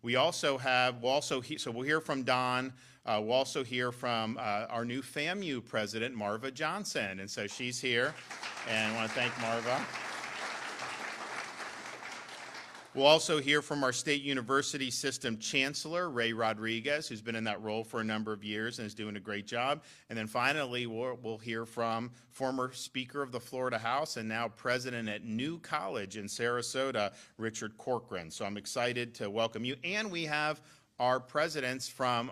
We also have, so we'll hear from Don. We'll also hear from our new FAMU president, Marva Johnson. And so she's here, and I want to thank Marva. We'll also hear from our state university system chancellor, Ray Rodrigues, who's been in that role for a number of years and is doing a great job. And then finally, we'll hear from former Speaker of the Florida House and now president at New College in Sarasota, Richard Corcoran. So I'm excited to welcome you. And we have our presidents from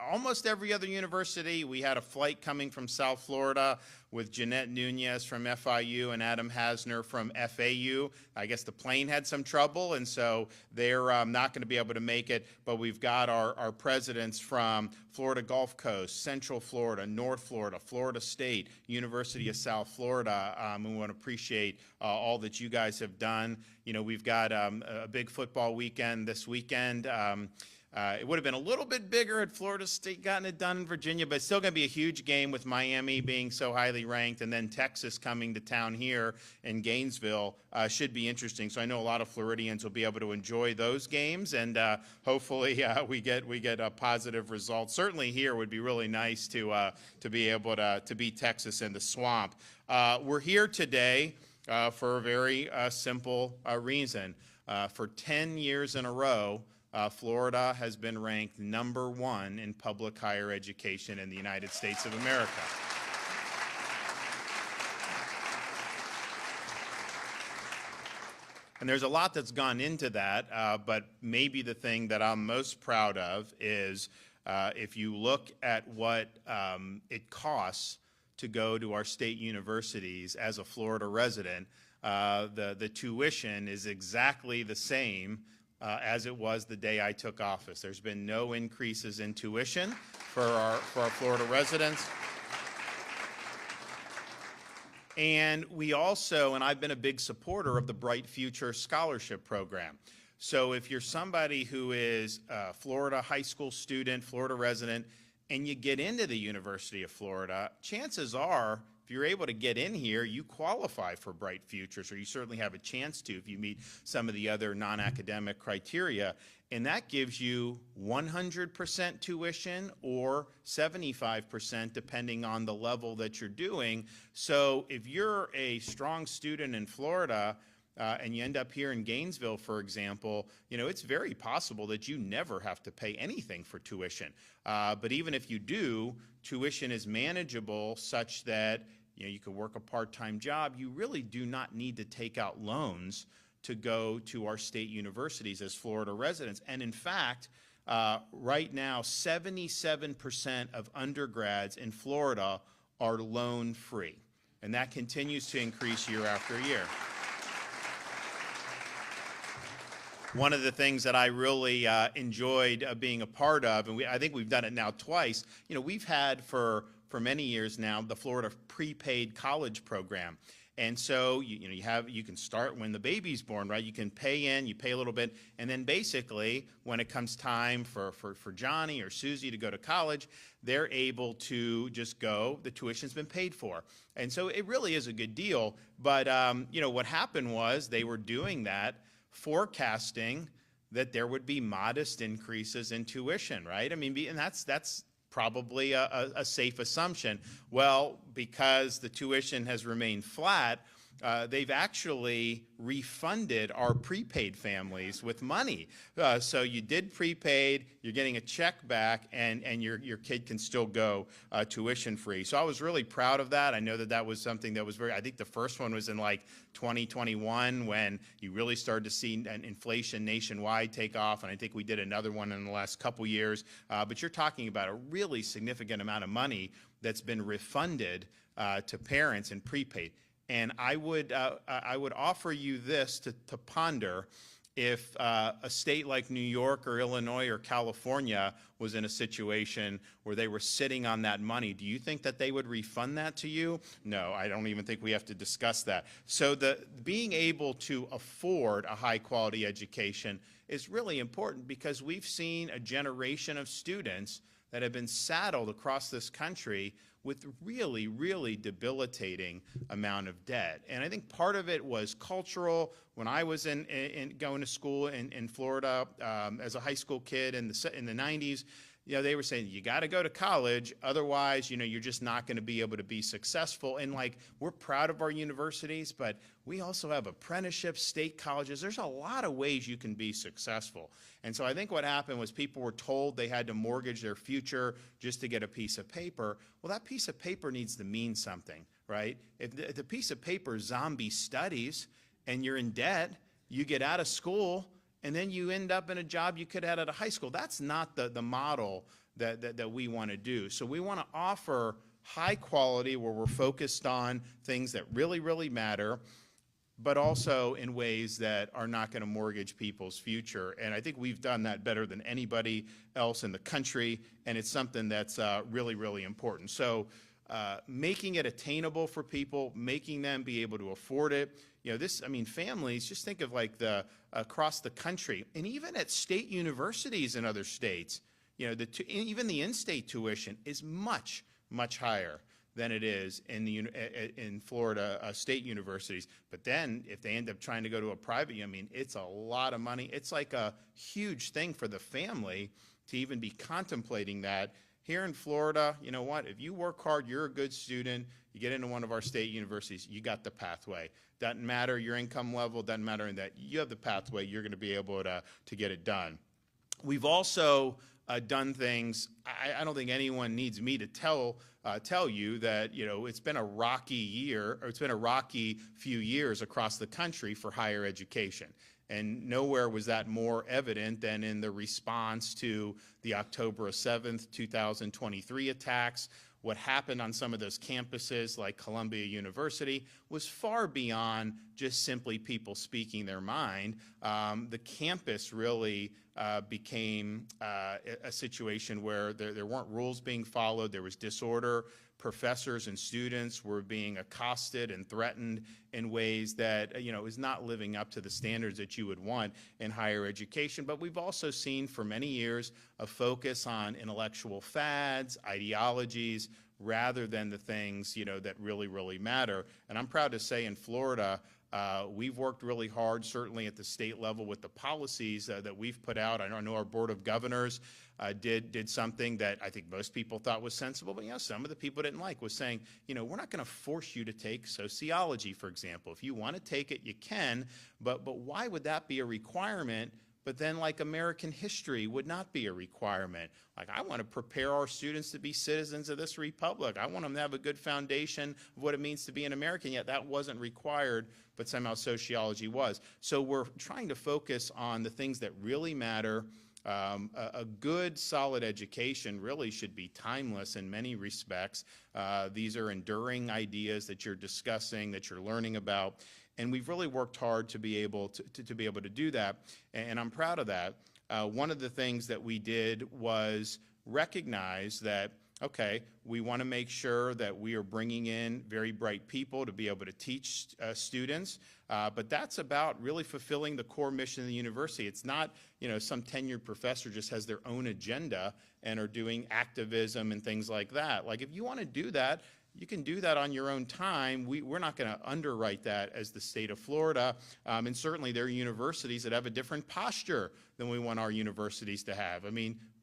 almost every other university. We had a flight coming from South Florida with Jeanette Nunez from FIU and Adam Hasner from FAU. I guess the plane had some trouble, and so they're not going to be able to make it, but we've got our presidents from Florida Gulf Coast, Central Florida, North Florida, Florida State, University of South Florida. We want to appreciate all that you guys have done. You know, we've got a big football weekend this weekend. It would have been a little bit bigger had Florida State gotten it done in Virginia, but it's still going to be a huge game with Miami being so highly ranked, and then Texas coming to town here in Gainesville should be interesting. So I know a lot of Floridians will be able to enjoy those games, and hopefully we get a positive result. Certainly here would be really nice to be able to beat Texas in the Swamp. We're here today for a very simple reason. For 10 years in a row, Florida has been ranked #1 in public higher education in the United States of America. And there's a lot that's gone into that, but maybe the thing that I'm most proud of is if you look at what it costs to go to our state universities as a Florida resident, the tuition is exactly the same as it was the day I took office. There's been no increases in tuition for our Florida residents. And we also, and I've been a big supporter of the Bright Future Scholarship Program. So if you're somebody who is a Florida high school student, Florida resident, and you get into the University of Florida, chances are, if you're able to get in here, you qualify for Bright Futures, or you certainly have a chance to if you meet some of the other non-academic criteria. And that gives you 100% tuition or 75% depending on the level that you're doing. So if you're a strong student in Florida, and you end up here in Gainesville, for example, you know, it's very possible that you never have to pay anything for tuition. But even if you do, tuition is manageable such that, you know, you could work a part-time job. You really do not need to take out loans to go to our state universities as Florida residents. And in fact, right now, 77% of undergrads in Florida are loan-free. And that continues to increase year after year. One of the things that I really enjoyed being a part of, and I think we've done it now twice, you know, we've had for many years now the Florida prepaid college program. And so you can start when the baby's born, right? You can pay in, you pay a little bit, and then basically when it comes time for Johnny or Susie to go to college, they're able to just go. The tuition's been paid for. And so it really is a good deal. But you know, what happened was they were doing that forecasting that there would be modest increases in tuition, right? I mean, and that's probably a safe assumption. Well, because the tuition has remained flat, they've actually refunded our prepaid families with money. So you did prepaid, you're getting a check back, and your kid can still go tuition free. So I was really proud of that. I know that was something that was I think the first one was in like 2021 when you really started to see an inflation nationwide take off, and I think we did another one in the last couple years. But you're talking about a really significant amount of money that's been refunded to parents in prepaid. And I would offer you this to ponder. If a state like New York or Illinois or California was in a situation where they were sitting on that money, do you think that they would refund that to you? No, I don't even think we have to discuss that. So being able to afford a high quality education is really important because we've seen a generation of students that have been saddled across this country with really, really debilitating amount of debt. And I think part of it was cultural. When I was going to school in Florida as a high school kid in the 90s, they were saying, you got to go to college, otherwise, you're just not going to be able to be successful. And we're proud of our universities, but we also have apprenticeships, state colleges. There's a lot of ways you can be successful. And so I think what happened was people were told they had to mortgage their future just to get a piece of paper. Well, that piece of paper needs to mean something, right? If the piece of paper is zombie studies and you're in debt, you get out of school, and then you end up in a job you could have had out of high school. That's not the model that we want to do. So we want to offer high quality where we're focused on things that really, really matter, but also in ways that are not going to mortgage people's future. And I think we've done that better than anybody else in the country, and it's something that's really, really important. So making it attainable for people, making them be able to afford it. Families, just think of across the country, and even at state universities in other states, even the in-state tuition is much, much higher than it is in Florida state universities. But then if they end up trying to go to a private, it's a lot of money. It's like a huge thing for the family to even be contemplating that. Here in Florida, you know what? If you work hard, you're a good student, you get into one of our state universities, you got the pathway. Doesn't matter your income level, doesn't matter in that. You have the pathway, you're going to be able to get it done. We've also done things, I don't think anyone needs me to tell you that, it's been a rocky year, or it's been a rocky few years across the country for higher education. And nowhere was that more evident than in the response to the October 7th, 2023 attacks. What happened on some of those campuses like Columbia University was far beyond just simply people speaking their mind. The campus really became a situation where there weren't rules being followed, there was disorder. Professors and students were being accosted and threatened in ways that, is not living up to the standards that you would want in higher education. But we've also seen for many years a focus on intellectual fads, ideologies, rather than the things, that really, really matter. And I'm proud to say in Florida, we've worked really hard, certainly at the state level, with the policies that we've put out. I know our Board of Governors did something that I think most people thought was sensible, but some of the people didn't like, was saying, we're not going to force you to take sociology, for example. If you want to take it, you can, but why would that be a requirement? But then American history would not be a requirement. I want to prepare our students to be citizens of this republic. I want them to have a good foundation of what it means to be an American, yet that wasn't required, but somehow sociology was. So we're trying to focus on the things that really matter. A good, solid education really should be timeless in many respects. These are enduring ideas that you're discussing, that you're learning about. And we've really worked hard to be able to do that, and I'm proud of that. One of the things that we did was recognize that, okay, we want to make sure that we are bringing in very bright people to be able to teach students, but that's about really fulfilling the core mission of the university. It's not, some tenured professor just has their own agenda and are doing activism and things like that. If you want to do that, you can do that on your own time. We're not going to underwrite that as the state of Florida. And certainly there are universities that have a different posture than we want our universities to have.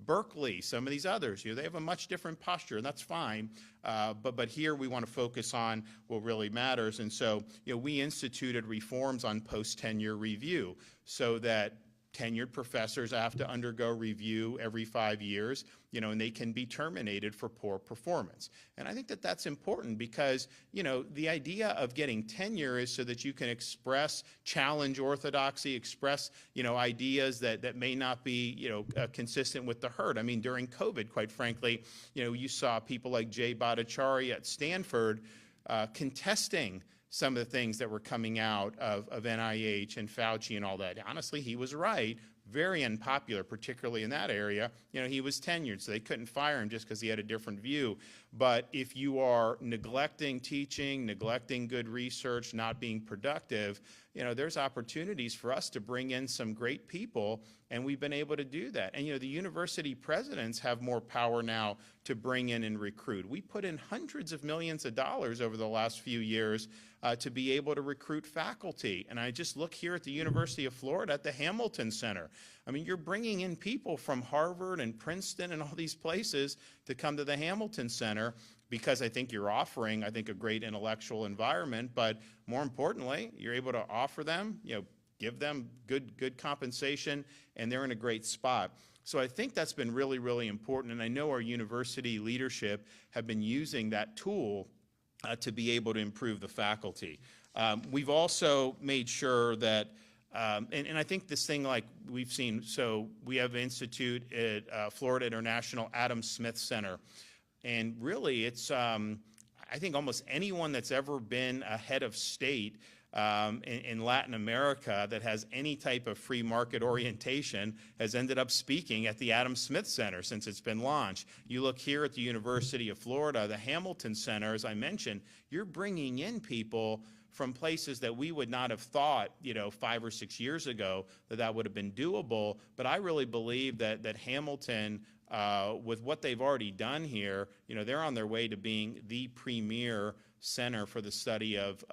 Berkeley, some of these others, they have a much different posture, and that's fine. But here we want to focus on what really matters. And so, we instituted reforms on post-tenure review so that tenured professors have to undergo review every 5 years, and they can be terminated for poor performance. And I think that that's important because, the idea of getting tenure is so that you can express, challenge orthodoxy, express, ideas that may not be, consistent with the herd. During COVID, quite frankly, you saw people like Jay Bhattacharya at Stanford contesting some of the things that were coming out of NIH and Fauci and all that. Honestly, he was right. very unpopular, particularly in that area. You know, he was tenured, so they couldn't fire him just because he had a different view. But if you are neglecting teaching, neglecting good research, not being productive, you know, there's opportunities for us to bring in some great people, and we've been able to do that. And, you know, the university presidents have more power now to bring in and recruit. We put in hundreds of millions of dollars over the last few years to be able to recruit faculty. And I just look here at the University of Florida at the Hamilton Center. I mean, you're bringing in people from Harvard and Princeton and all these places to come to the Hamilton Center because I think you're offering, I think, a great intellectual environment, but more importantly, you're able to offer them, you know, give them good compensation, and they're in a great spot. So I think that's been really, really important, and I know our university leadership have been using that tool to be able to improve the faculty. We've also made sure that, and I think this thing like we've seen, so we have an institute at Florida International Adam Smith Center, and really it's, I think almost anyone that's ever been a head of state in Latin America that has any type of free market orientation has ended up speaking at the Adam Smith Center since it's been launched. You look here at the University of Florida, the Hamilton Center, as I mentioned, you're bringing in people from places that we would not have thought, you know, 5 or 6 years ago that would have been doable. But I really believe that Hamilton, with what they've already done here, you know, they're on their way to being the premier center for the study of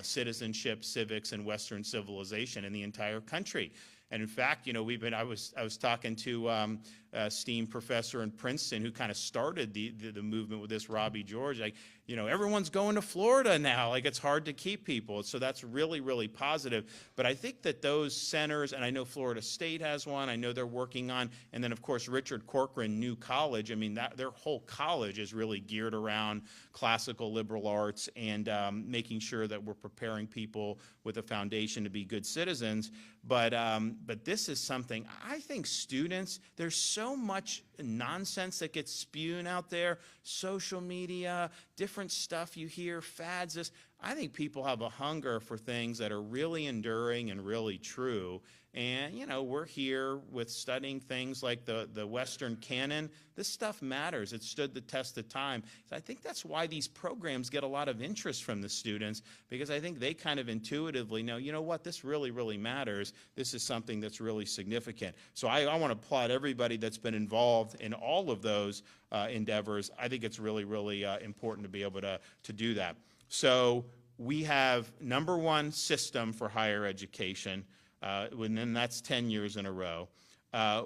citizenship, civics, and Western civilization in the entire country. And in fact, you know, I was talking to a esteemed professor in Princeton who kind of started the movement with this, Robbie George. Like, you know, everyone's going to Florida now. Like, it's hard to keep people. So that's really, really positive. But I think that those centers, and I know Florida State has one, I know they're working on, and then of course Richard Corcoran New College. I mean, their whole college is really geared around classical liberal arts and making sure that we're preparing people with a foundation to be good citizens. But this is something, I think students, there's so much nonsense that gets spewed out there, social media, different stuff you hear, fads, this. I think people have a hunger for things that are really enduring and really true. And, you know, we're here with studying things like the Western canon. This stuff matters. It stood the test of time. So I think that's why these programs get a lot of interest from the students, because I think they kind of intuitively know, you know what, this really, really matters. This is something that's really significant. So I want to applaud everybody that's been involved in all of those endeavors. I think it's really, really important to be able to do that. So we have #1 system for higher education. And that's 10 years in a row.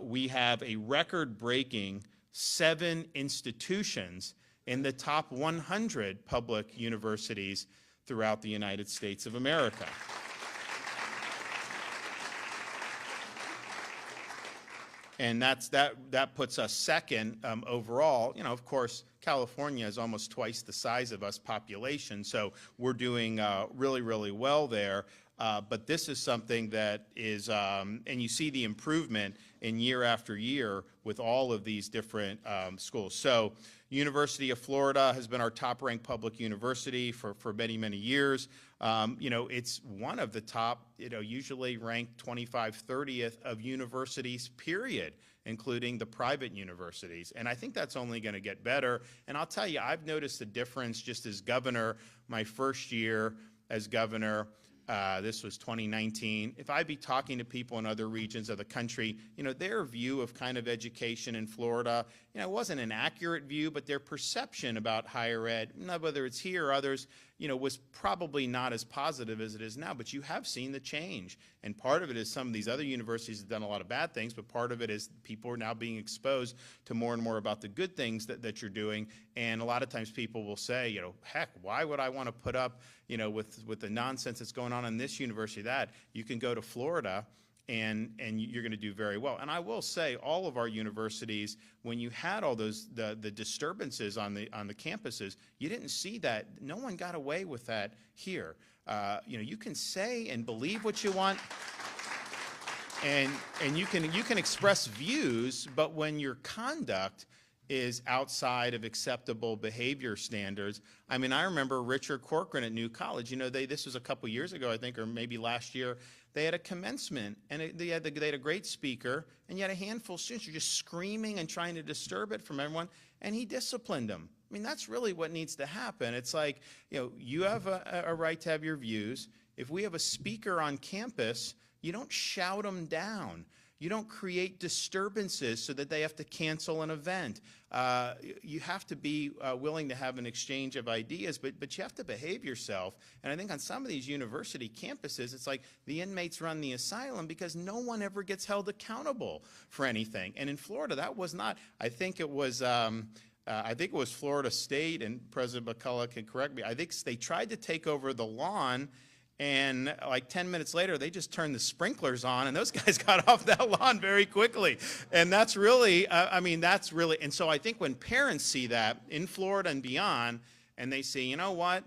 We have a record-breaking 7 institutions in the top 100 public universities throughout the United States of America. And that puts us second overall. You know, of course, California is almost twice the size of us population, so we're doing really, really well there. But this is something that is, and you see the improvement in year after year with all of these different schools. So University of Florida has been our top-ranked public university for many, many years. You know, it's one of the top, you know, usually ranked 25th, 30th of universities, period, including the private universities. And I think that's only going to get better. And I'll tell you, I've noticed a difference just as governor, my first year as governor. This was 2019. If I'd be talking to people in other regions of the country, you know, their view of kind of education in Florida, you know, it wasn't an accurate view, but their perception about higher ed, whether it's here or others, you know, was probably not as positive as it is now. But you have seen the change. And part of it is some of these other universities have done a lot of bad things, but part of it is people are now being exposed to more and more about the good things that you're doing. And a lot of times people will say, you know, heck, why would I want to put up, you know, with the nonsense that's going on in this university, that you can go to Florida and you're going to do very well. And I will say, all of our universities, when you had all those the disturbances on the campuses, you didn't see that. No one got away with that here. You know, you can say and believe what you want, and you can express views, but when your conduct is outside of acceptable behavior standards. I mean, I remember Richard Corcoran at New College. You know, this was a couple years ago, I think, or maybe last year. they had a commencement, and they had a great speaker, and you had a handful of students who were just screaming and trying to disturb it from everyone, and he disciplined them. I mean, that's really what needs to happen. It's like, you have a right to have your views. If we have a speaker on campus, you don't shout them down. You don't create disturbances so that they have to cancel an event. You have to be willing to have an exchange of ideas, but you have to behave yourself. And I think on some of these university campuses, it's like the inmates run the asylum because no one ever gets held accountable for anything. And in Florida, that was not. I think it was Florida State, and President McCullough can correct me. I think they tried to take over the lawn, and like 10 minutes later, they just turned the sprinklers on, and those guys got off that lawn very quickly. And that's really, and so I think when parents see that in Florida and beyond, and they see, you know what,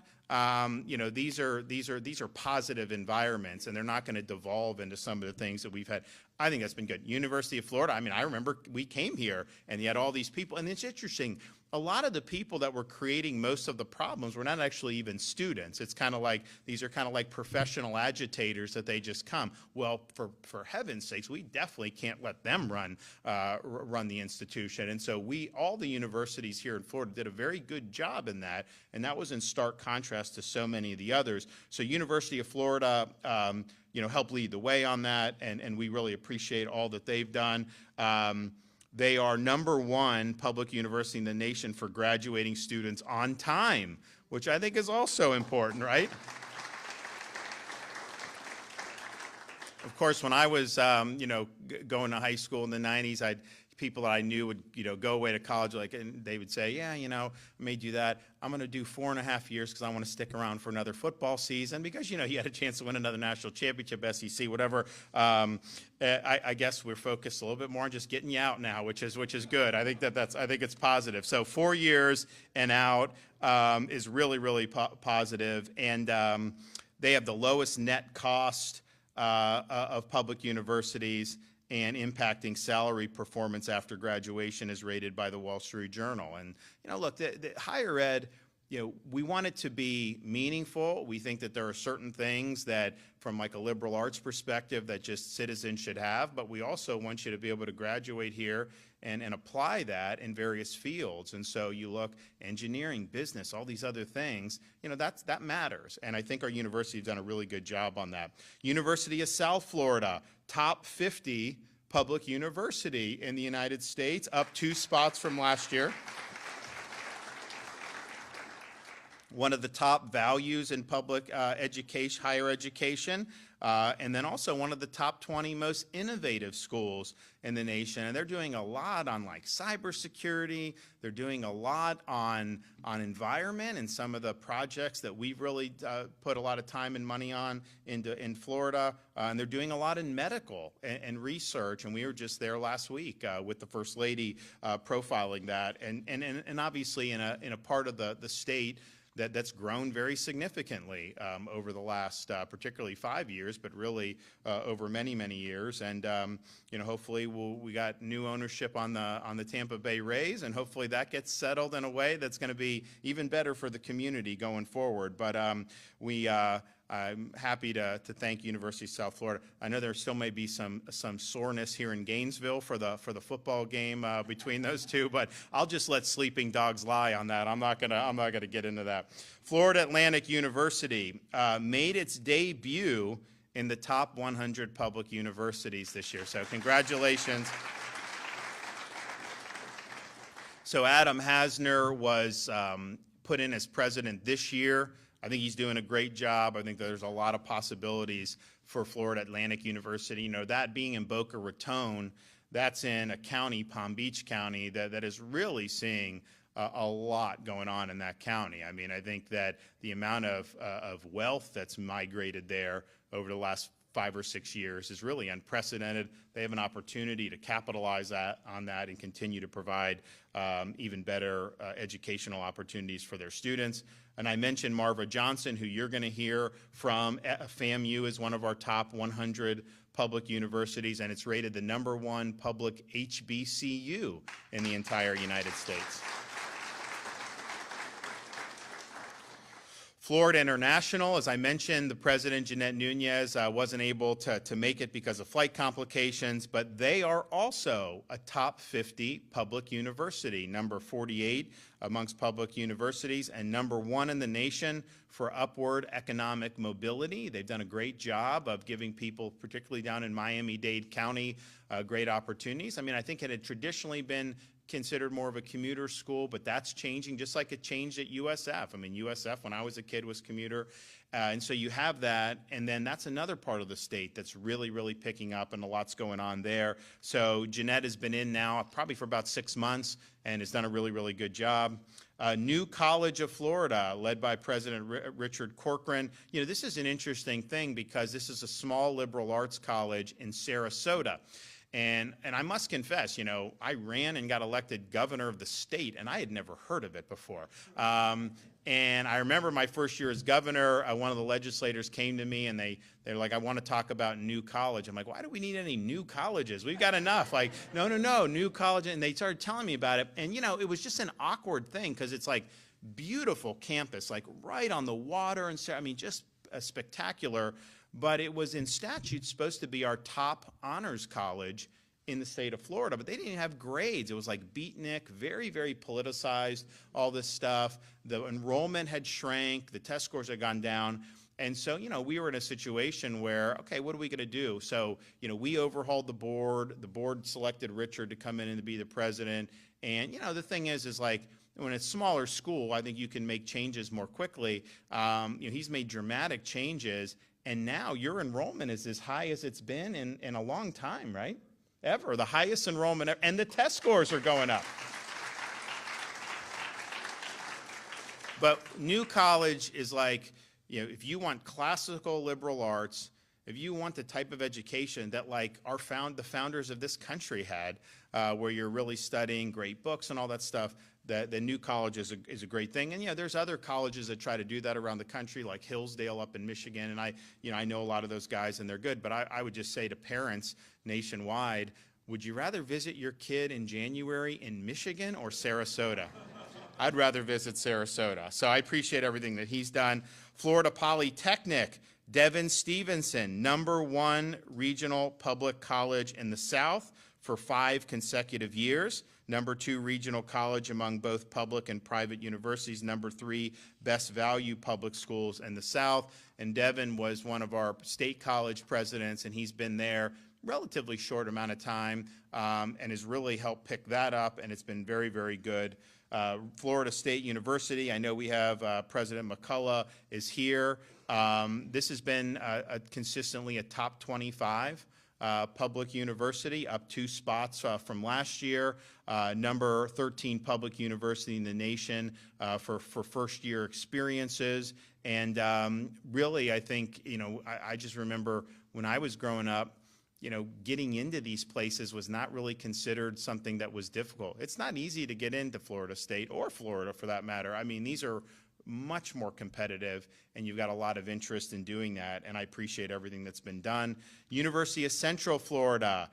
these are positive environments, and they're not going to devolve into some of the things that we've had. I think that's been good. University of Florida, I remember we came here, and you had all these people, and it's interesting. A lot of the people that were creating most of the problems were not actually even students. It's kind of like, these are kind of like professional agitators that they just come. Well, for heaven's sakes, we definitely can't let them run the institution. And so all the universities here in Florida did a very good job in that, and that was in stark contrast to so many of the others. So University of Florida, helped lead the way on that, and we really appreciate all that they've done. They are #1 public university in the nation for graduating students on time, which I think is also important, right? Of course, when I was, going to high school in the 90s, people that I knew would, go away to college, and they would say, yeah, I may do that. I'm going to do 4.5 years because I want to stick around for another football season because, he had a chance to win another national championship, SEC, whatever. I guess we're focused a little bit more on just getting you out now, which is good. I think it's positive. So 4 years and out is really, really positive. And they have the lowest net cost of public universities, and impacting salary performance after graduation is rated by the Wall Street Journal. And, look, the higher ed, we want it to be meaningful. We think that there are certain things that, from like a liberal arts perspective, that just citizens should have, but we also want you to be able to graduate here and apply that in various fields. And so you look, engineering, business, all these other things, that matters. And I think our university has done a really good job on that. University of South Florida, top 50 public university in the United States, up 2 spots from last year. One of the top values in public education, higher education, and then also one of the top 20 most innovative schools in the nation. And they're doing a lot on like cybersecurity. They're doing a lot on environment and some of the projects that we've really put a lot of time and money on in Florida. And they're doing a lot in medical and research. And we were just there last week with the First Lady profiling that. And obviously in a part of the state that's grown very significantly over the last particularly 5 years, but really over many, many years. And hopefully we got new ownership on the Tampa Bay Rays, and hopefully that gets settled in a way that's going to be even better for the community going forward. But I'm happy to thank University of South Florida. I know there still may be some soreness here in Gainesville for the football game between those two, but I'll just let sleeping dogs lie on that. I'm not gonna get into that. Florida Atlantic University made its debut in the top 100 public universities this year. So congratulations. So Adam Hasner was put in as president this year. I think he's doing a great job. I think there's a lot of possibilities for Florida Atlantic University. That being in Boca Raton, that's in a county, Palm Beach County, that is really seeing a lot going on in that county. I think that the amount of wealth that's migrated there over the last 5 or 6 years is really unprecedented. They have an opportunity to capitalize on that and continue to provide even better educational opportunities for their students. And I mentioned Marva Johnson, who you're going to hear from. FAMU is one of our top 100 public universities, and it's rated the #1 public HBCU in the entire United States. Florida International, as I mentioned, the president, Jeanette Nunez, wasn't able to make it because of flight complications, but they are also a top 50 public university, number 48 amongst public universities, and number 1 in the nation for upward economic mobility. They've done a great job of giving people, particularly down in Miami-Dade County, great opportunities. I mean, I think it had traditionally been considered more of a commuter school, but that's changing, just like it changed at USF. I mean, USF, when I was a kid, was commuter. And so you have that, and then that's another part of the state that's really, really picking up, and a lot's going on there. So Jeanette has been in now probably for about 6 months and has done a really, really good job. New College of Florida, led by President Richard Corcoran. You know, this is an interesting thing because this is a small liberal arts college in Sarasota. And I must confess, you know, I ran and got elected governor of the state, and I had never heard of it before. And I remember my first year as governor, one of the legislators came to me, and they're like, I want to talk about new college. I'm like, why do we need any new colleges? We've got enough. Like, no, new college. And they started telling me about it. And, you know, it was just an awkward thing because it's like beautiful campus, like right on the water. And so, I mean, just spectacular. But it was in statute supposed to be our top honors college in the state of Florida, but they didn't have grades. It was like beatnik, very, very politicized, all this stuff. The enrollment had shrank, the test scores had gone down. And so, you know, we were in a situation where, okay, what are we going to do? So, you know, we overhauled the board. The board selected Richard to come in and to be the president. And, you know, the thing is like, when it's a smaller school, I think you can make changes more quickly. You know, he's made dramatic changes. And now your enrollment is as high as it's been in a long time, right? Ever. The highest enrollment ever. And the test scores are going up. But new college is like, you know, if you want classical liberal arts, if you want the type of education that like the founders of this country had, where you're really studying great books and all that stuff, the new college is a great thing. And, you know, there's other colleges that try to do that around the country, like Hillsdale up in Michigan. And I know a lot of those guys, and they're good. But I would just say to parents nationwide, would you rather visit your kid in January in Michigan or Sarasota? I'd rather visit Sarasota. So I appreciate everything that he's done. Florida Polytechnic, Devin Stevenson, #1 regional public college in the South for 5 consecutive years. #2 regional college among both public and private universities. #3 best value public schools in the South. And Devin was one of our state college presidents, and he's been there relatively short amount of time and has really helped pick that up, and it's been very, very good. Florida State University, I know we have President McCullough is here. This has been consistently a top 25 public university, up 2 spots from last year. Number 13 public university in the nation for first-year experiences. And really, I think, you know, I just remember when I was growing up, you know, getting into these places was not really considered something that was difficult. It's not easy to get into Florida State or Florida for that matter. I mean, these are much more competitive, and you've got a lot of interest in doing that, and I appreciate everything that's been done. University of Central Florida,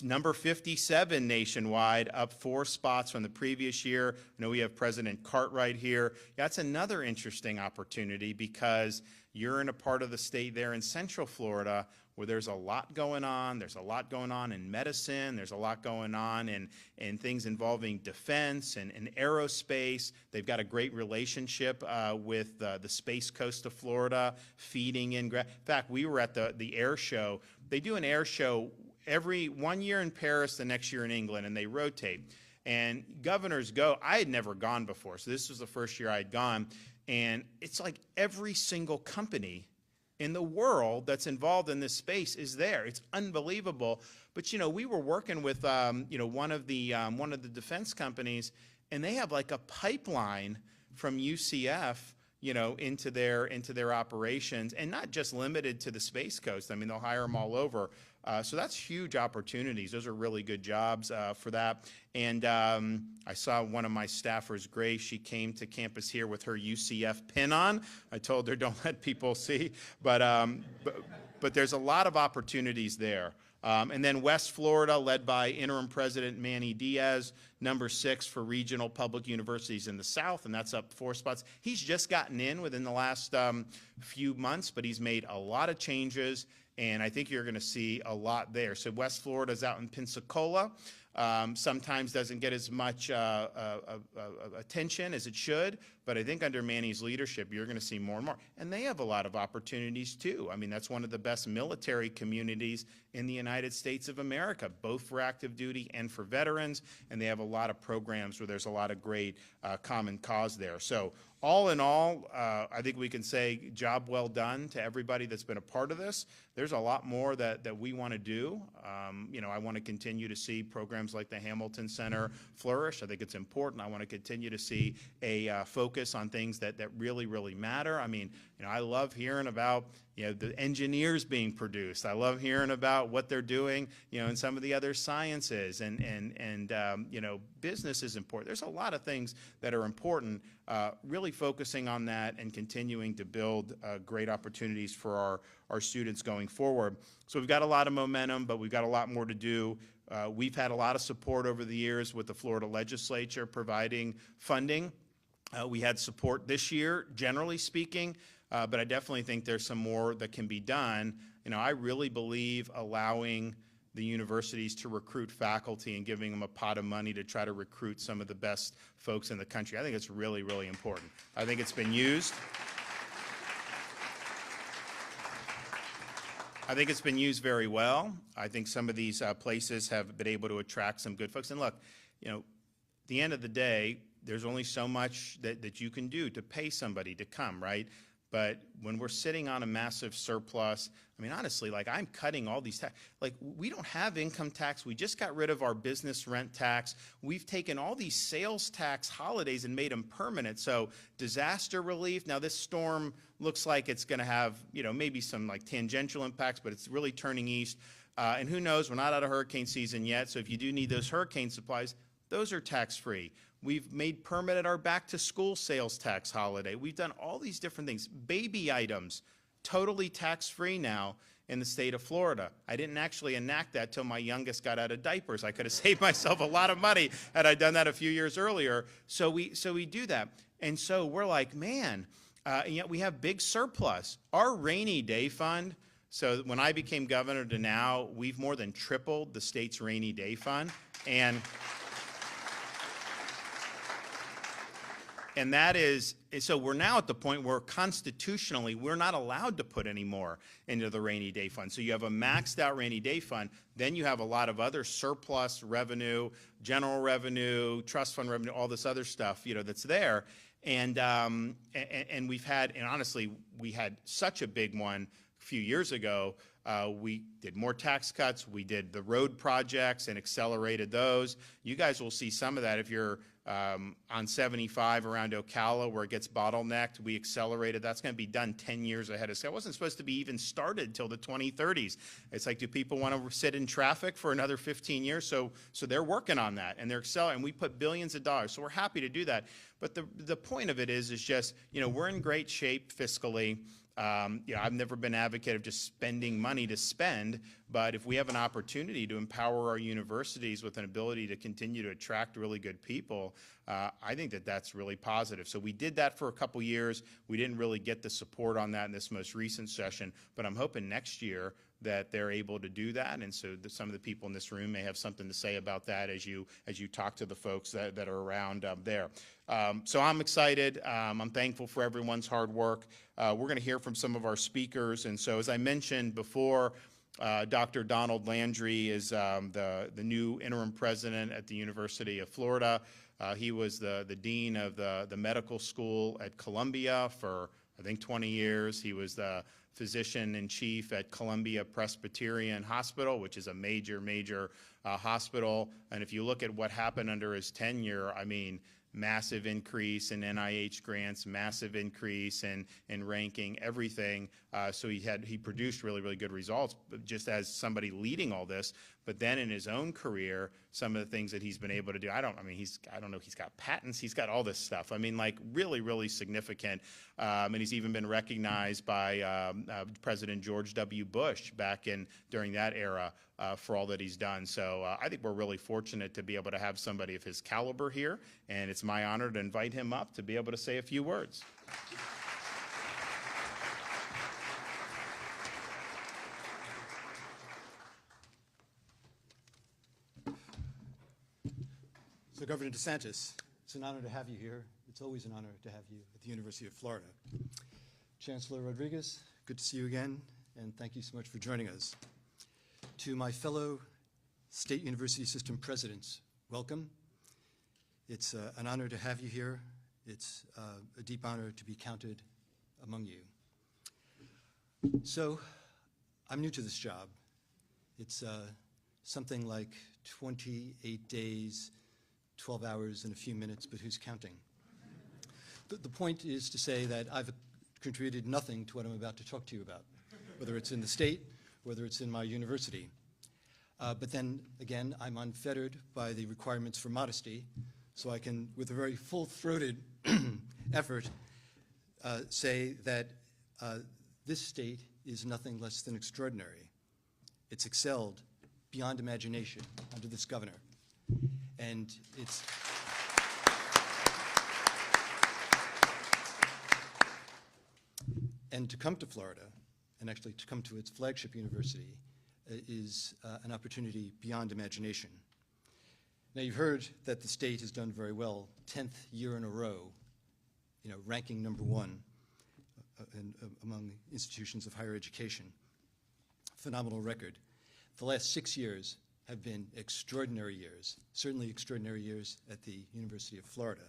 number 57 nationwide, up 4 spots from the previous year. I know we have President Cartwright here. That's another interesting opportunity because you're in a part of the state there in Central Florida where there's a lot going on. There's a lot going on in medicine. There's a lot going on in things involving defense and aerospace. They've got a great relationship with the Space Coast of Florida, feeding in. In fact, we were at the air show. They do an air show every 1 year in Paris, the next year in England, and they rotate. And governors go. I had never gone before, so this was the first year I had gone. And it's like every single company in the world that's involved in this space is there. It's unbelievable. But, you know, we were working with, you know, one of the defense companies, and they have like a pipeline from UCF, you know, into their operations, and not just limited to the Space Coast. I mean, they'll hire them all over. So that's huge opportunities. Those are really good jobs for that. And I saw one of my staffers, Grace, she came to campus here with her UCF pin on. I told her don't let people see, but there's a lot of opportunities there. And then West Florida, led by interim president Manny Diaz, number 6 for regional public universities in the South, and that's up 4 spots. He's just gotten in within the last few months, but he's made a lot of changes, and I think you're going to see a lot there. So West Florida's out in Pensacola. Sometimes doesn't get as much attention as it should, but I think under Manny's leadership, you're going to see more and more. And they have a lot of opportunities too. I mean, that's one of the best military communities in the United States of America, both for active duty and for veterans, and they have a lot of programs where there's a lot of great common cause there. So all in all, I think we can say job well done to everybody that's been a part of this. There's a lot more that we want to do. You know, I want to continue to see programs like the Hamilton Center flourish. I think it's important. I want to continue to see a focus on things that really, really matter. I mean, you know, I love hearing about, you know, the engineers being produced. I love hearing about what they're doing, you know, in some of the other sciences, and you know, business is important. There's a lot of things that are important. Really focusing on that and continuing to build great opportunities for our students going forward. So we've got a lot of momentum, but we've got a lot more to do. We've had a lot of support over the years with the Florida legislature providing funding. We had support this year, generally speaking, but I definitely think there's some more that can be done. You know, I really believe allowing the universities to recruit faculty and giving them a pot of money to try to recruit some of the best folks in the country. I think it's really, really important. I think it's been used. I think it's been used very well. I think some of these places have been able to attract some good folks. And look, you know, at the end of the day, there's only so much that you can do to pay somebody to come, right? But when we're sitting on a massive surplus, I mean, honestly, like, I'm cutting all these tax. Like, we don't have income tax. We just got rid of our business rent tax. We've taken all these sales tax holidays and made them permanent. So disaster relief, now this storm looks like it's going to have, you know, maybe some like tangential impacts, but it's really turning east. And who knows, we're not out of hurricane season yet. So if you do need those hurricane supplies, those are tax-free. We've made permanent our back-to-school sales tax holiday. We've done all these different things. Baby items, totally tax-free now in the state of Florida. I didn't actually enact that till my youngest got out of diapers. I could have saved myself a lot of money had I done that a few years earlier. So we do that. And so we're like, man, and yet we have big surplus. Our rainy day fund, so when I became governor to now, we've more than tripled the state's rainy day fund. And that is, so we're now at the point where constitutionally we're not allowed to put any more into the rainy day fund. So you have a maxed out rainy day fund, then you have a lot of other surplus revenue, general revenue, trust fund revenue, all this other stuff, you know, that's there. And we've had, and honestly, we had such a big one a few years ago. We did more tax cuts. We did the road projects and accelerated those. You guys will see some of that if you're on 75 around Ocala where it gets bottlenecked. We accelerated. That's going to be done 10 years ahead of schedule. It wasn't supposed to be even started till the 2030s. It's like, do people want to sit in traffic for another 15 years? So they're working on that, and they're accelerating. We put billions of dollars, so we're happy to do that. But the point of it is just, you know, we're in great shape fiscally. You know, I've never been an advocate of just spending money to spend, but if we have an opportunity to empower our universities with an ability to continue to attract really good people, I think that that's really positive. So we did that for a couple years. We didn't really get the support on that in this most recent session, but I'm hoping next year that they're able to do that, and so some of the people in this room may have something to say about that as you talk to the folks that are around there. So I'm excited. I'm thankful for everyone's hard work. We're going to hear from some of our speakers, and so as I mentioned before, Dr. Donald Landry is the new interim president at the University of Florida. He was the dean of the medical school at Columbia for, I think, 20 years. He was the physician-in-chief at Columbia Presbyterian Hospital, which is a major hospital. And if you look at what happened under his tenure, I mean, massive increase in NIH grants, massive increase in ranking, everything. So he produced really good results just as somebody leading all this. But then in his own career, some of the things that he's been able to do, I don't know, he's got patents, he's got all this stuff. I mean, like really, really significant. And he's even been recognized by President George W. Bush during that era for all that he's done. So I think we're really fortunate to be able to have somebody of his caliber here, and it's my honor to invite him up to be able to say a few words. So, Governor DeSantis, it's an honor to have you here. It's always an honor to have you at the University of Florida. Chancellor Rodrigues, good to see you again, and thank you so much for joining us. To my fellow State University System presidents, welcome. It's an honor to have you here. It's a deep honor to be counted among you. So, I'm new to this job. It's something like 28 days, 12 hours and a few minutes, but who's counting? The point is to say that I've contributed nothing to what I'm about to talk to you about, whether it's in the state, whether it's in my university. But then, again, I'm unfettered by the requirements for modesty, so I can, with a very full-throated effort, say that this state is nothing less than extraordinary. It's excelled beyond imagination under this governor. And to come to Florida, and actually to come to its flagship university, is an opportunity beyond imagination. Now, you've heard that the state has done very well, 10th year in a row, ranking #1 among institutions of higher education. Phenomenal record. The last 6 years have been extraordinary years, certainly extraordinary years at the University of Florida.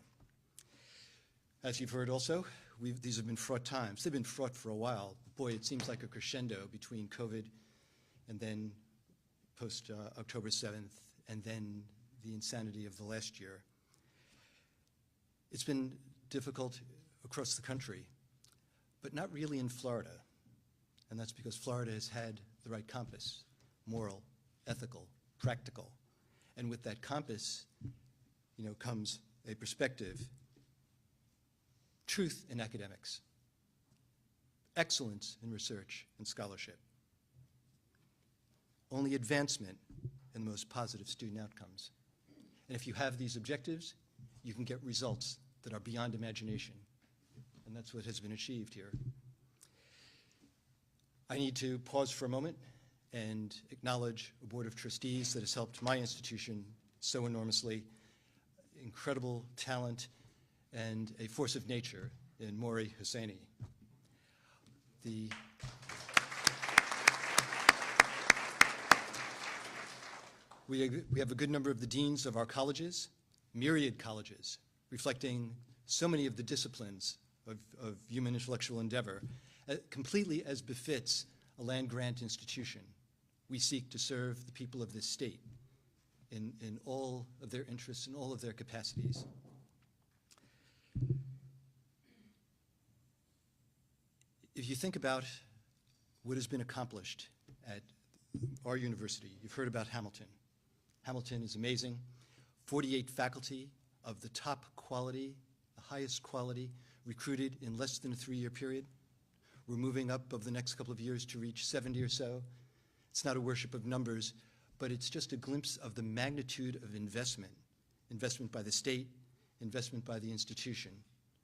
As you've heard also, these have been fraught times. They've been fraught for a while. Boy, it seems like a crescendo between COVID and then post-October 7th, and then the insanity of the last year. It's been difficult across the country, but not really in Florida. And that's because Florida has had the right compass, moral, ethical, practical. And with that compass, comes a perspective, truth in academics, excellence in research and scholarship, only advancement in the most positive student outcomes. And if you have these objectives, you can get results that are beyond imagination. And that's what has been achieved here. I need to pause for a moment and acknowledge a board of trustees that has helped my institution so enormously, incredible talent and a force of nature in Maury Husseini. We have a good number of the deans of our colleges, myriad colleges, reflecting so many of the disciplines of human intellectual endeavor, completely as befits a land-grant institution. We seek to serve the people of this state in all of their interests and all of their capacities. If you think about what has been accomplished at our university, you've heard about Hamilton. Hamilton is amazing. 48 faculty of the top quality, the highest quality, recruited in less than a 3-year period. We're moving up over the next couple of years to reach 70 or so. It's not a worship of numbers, but it's just a glimpse of the magnitude of investment by the state, investment by the institution,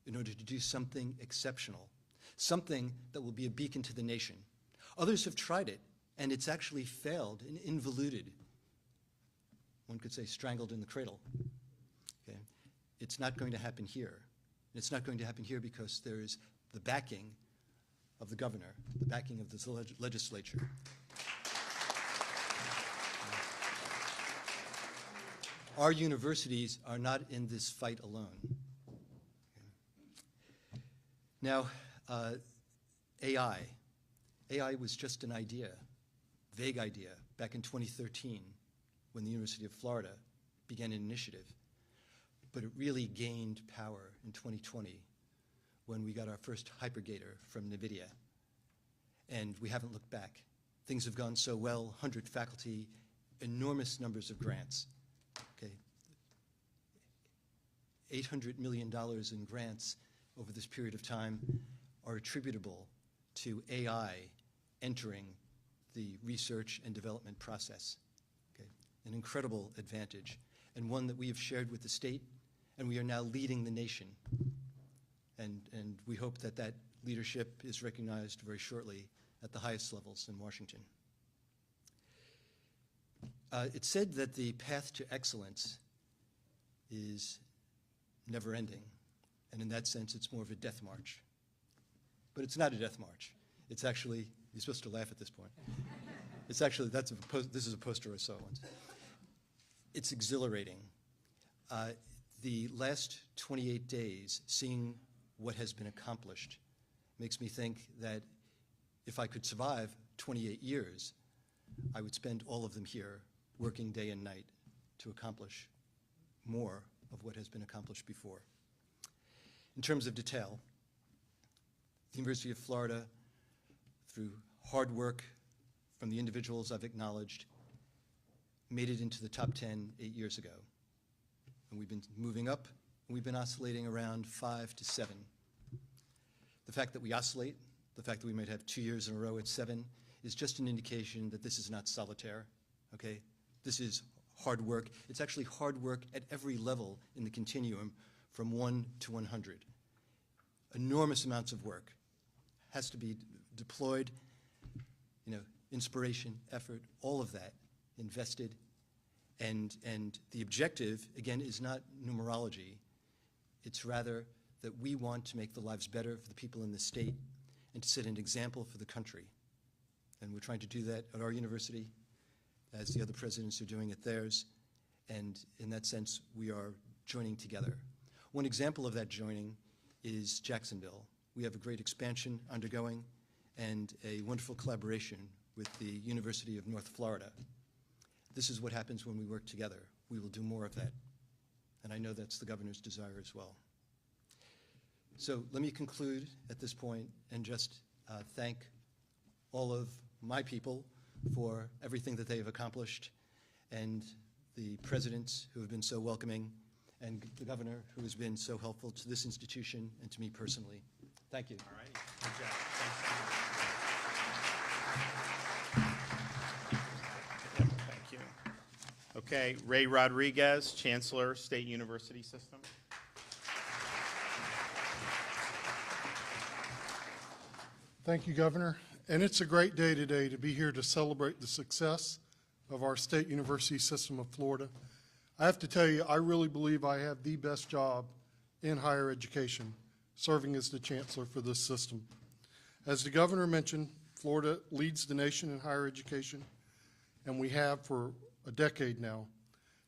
in order to do something exceptional, something that will be a beacon to the nation. Others have tried it, and it's actually failed and involuted. One could say strangled in the cradle. Okay? It's not going to happen here. And it's not going to happen here because there is the backing of the governor, the backing of the legislature. Our universities are not in this fight alone. Okay. Now, AI. AI was just an idea, vague idea, back in 2013 when the University of Florida began an initiative. But it really gained power in 2020 when we got our first hypergator from NVIDIA. And we haven't looked back. Things have gone so well, 100 faculty enormous numbers of grants. Okay, $800 million in grants over this period of time are attributable to AI entering the research and development process. Okay, an incredible advantage, and one that we have shared with the state, and we are now leading the nation. And we hope that that leadership is recognized very shortly at the highest levels in Washington. It's said that the path to excellence is never-ending, and in that sense, it's more of a death march. But it's not a death march. It's actually, you're supposed to laugh at this point. It's actually, this is a poster I saw once. It's exhilarating. The last 28 days, seeing what has been accomplished, makes me think that if I could survive 28 years, I would spend all of them here working day and night to accomplish more of what has been accomplished before. In terms of detail, the University of Florida, through hard work from the individuals I've acknowledged, made it into the top 10 8 years ago. And we've been moving up, and we've been oscillating around 5 to 7. The fact that we oscillate, the fact that we might have 2 years in a row at 7, is just an indication that this is not solitaire, okay? This is hard work. It's actually hard work at every level in the continuum from 1 to 100. Enormous amounts of work has to be deployed, inspiration, effort, all of that invested. And the objective, again, is not numerology. It's rather that we want to make the lives better for the people in the state and to set an example for the country. And we're trying to do that at our university, as the other presidents are doing at theirs. And in that sense, we are joining together. One example of that joining is Jacksonville. We have a great expansion undergoing and a wonderful collaboration with the University of North Florida. This is what happens when we work together. We will do more of that. And I know that's the governor's desire as well. So let me conclude at this point and just thank all of my people for everything that they have accomplished, and the presidents who have been so welcoming, and the governor who has been so helpful to this institution and to me personally. Thank you. All right. Good job. Thanks so much. Thank you. Okay, Ray Rodrigues, Chancellor, State University System. Thank you, Governor. And it's a great day today to be here to celebrate the success of our State University System of Florida. I have to tell you, I really believe I have the best job in higher education, serving as the Chancellor for this system. As the Governor mentioned, Florida leads the nation in higher education, and we have for a decade now.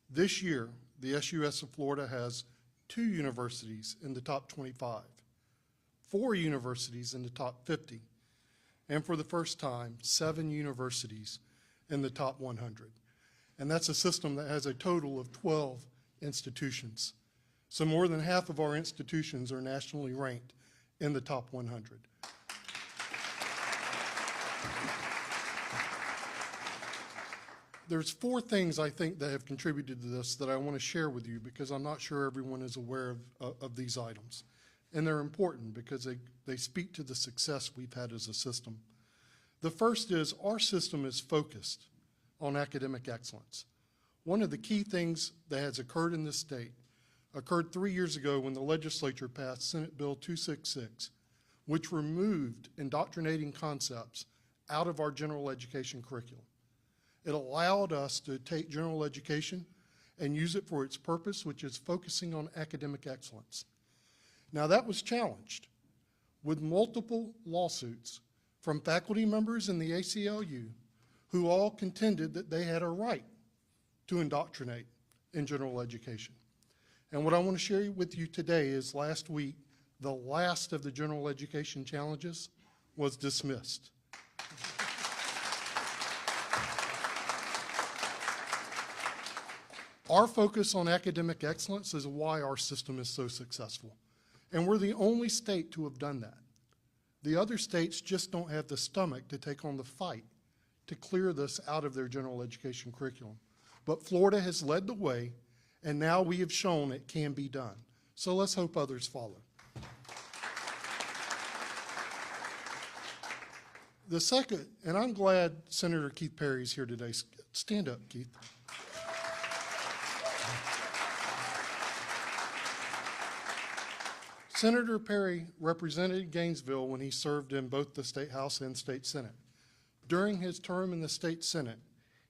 This year, the SUS of Florida has 2 universities in the top 25, 4 universities in the top 50, and for the first time, 7 universities in the top 100. And that's a system that has a total of 12 institutions. So more than half of our institutions are nationally ranked in the top 100. There's 4 things I think that have contributed to this that I want to share with you, because I'm not sure everyone is aware of these items. And they're important because they speak to the success we've had as a system. The first is our system is focused on academic excellence. One of the key things that has occurred in this state occurred 3 years ago when the legislature passed Senate Bill 266, which removed indoctrinating concepts out of our general education curriculum. It allowed us to take general education and use it for its purpose, which is focusing on academic excellence. Now, that was challenged with multiple lawsuits from faculty members in the ACLU who all contended that they had a right to indoctrinate in general education. And what I want to share with you today is last week, the last of the general education challenges was dismissed. Our focus on academic excellence is why our system is so successful. And we're the only state to have done that. The other states just don't have the stomach to take on the fight to clear this out of their general education curriculum. But Florida has led the way, and now we have shown it can be done. So let's hope others follow. The second, and I'm glad Senator Keith Perry is here today. Stand up, Keith. Senator Perry represented Gainesville when he served in both the State House and State Senate. During his term in the State Senate,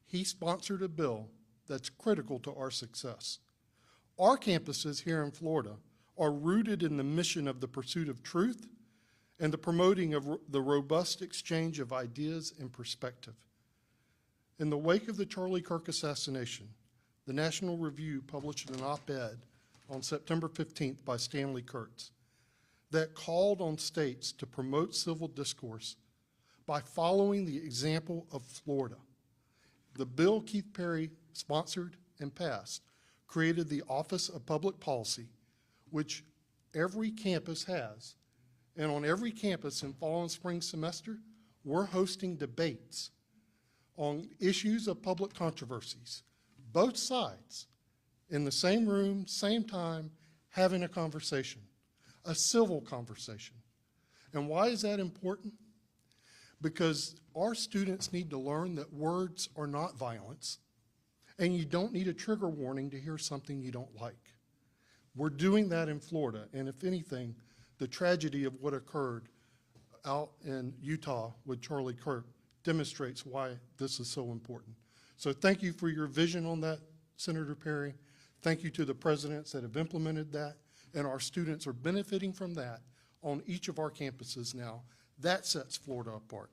he sponsored a bill that's critical to our success. Our campuses here in Florida are rooted in the mission of the pursuit of truth and the promoting of the robust exchange of ideas and perspective. In the wake of the Charlie Kirk assassination, the National Review published an op-ed on September 15th by Stanley Kurtz that called on states to promote civil discourse by following the example of Florida. The bill Keith Perry sponsored and passed created the Office of Public Policy, which every campus has. And on every campus in fall and spring semester, we're hosting debates on issues of public controversies, both sides, in the same room, same time, having a conversation, a civil conversation. And why is that important? Because our students need to learn that words are not violence, and you don't need a trigger warning to hear something you don't like. We're doing that in Florida, and if anything, the tragedy of what occurred out in Utah with Charlie Kirk demonstrates why this is so important. So thank you for your vision on that, Senator Perry. Thank you to the presidents that have implemented that, and our students are benefiting from that on each of our campuses now. That sets Florida apart.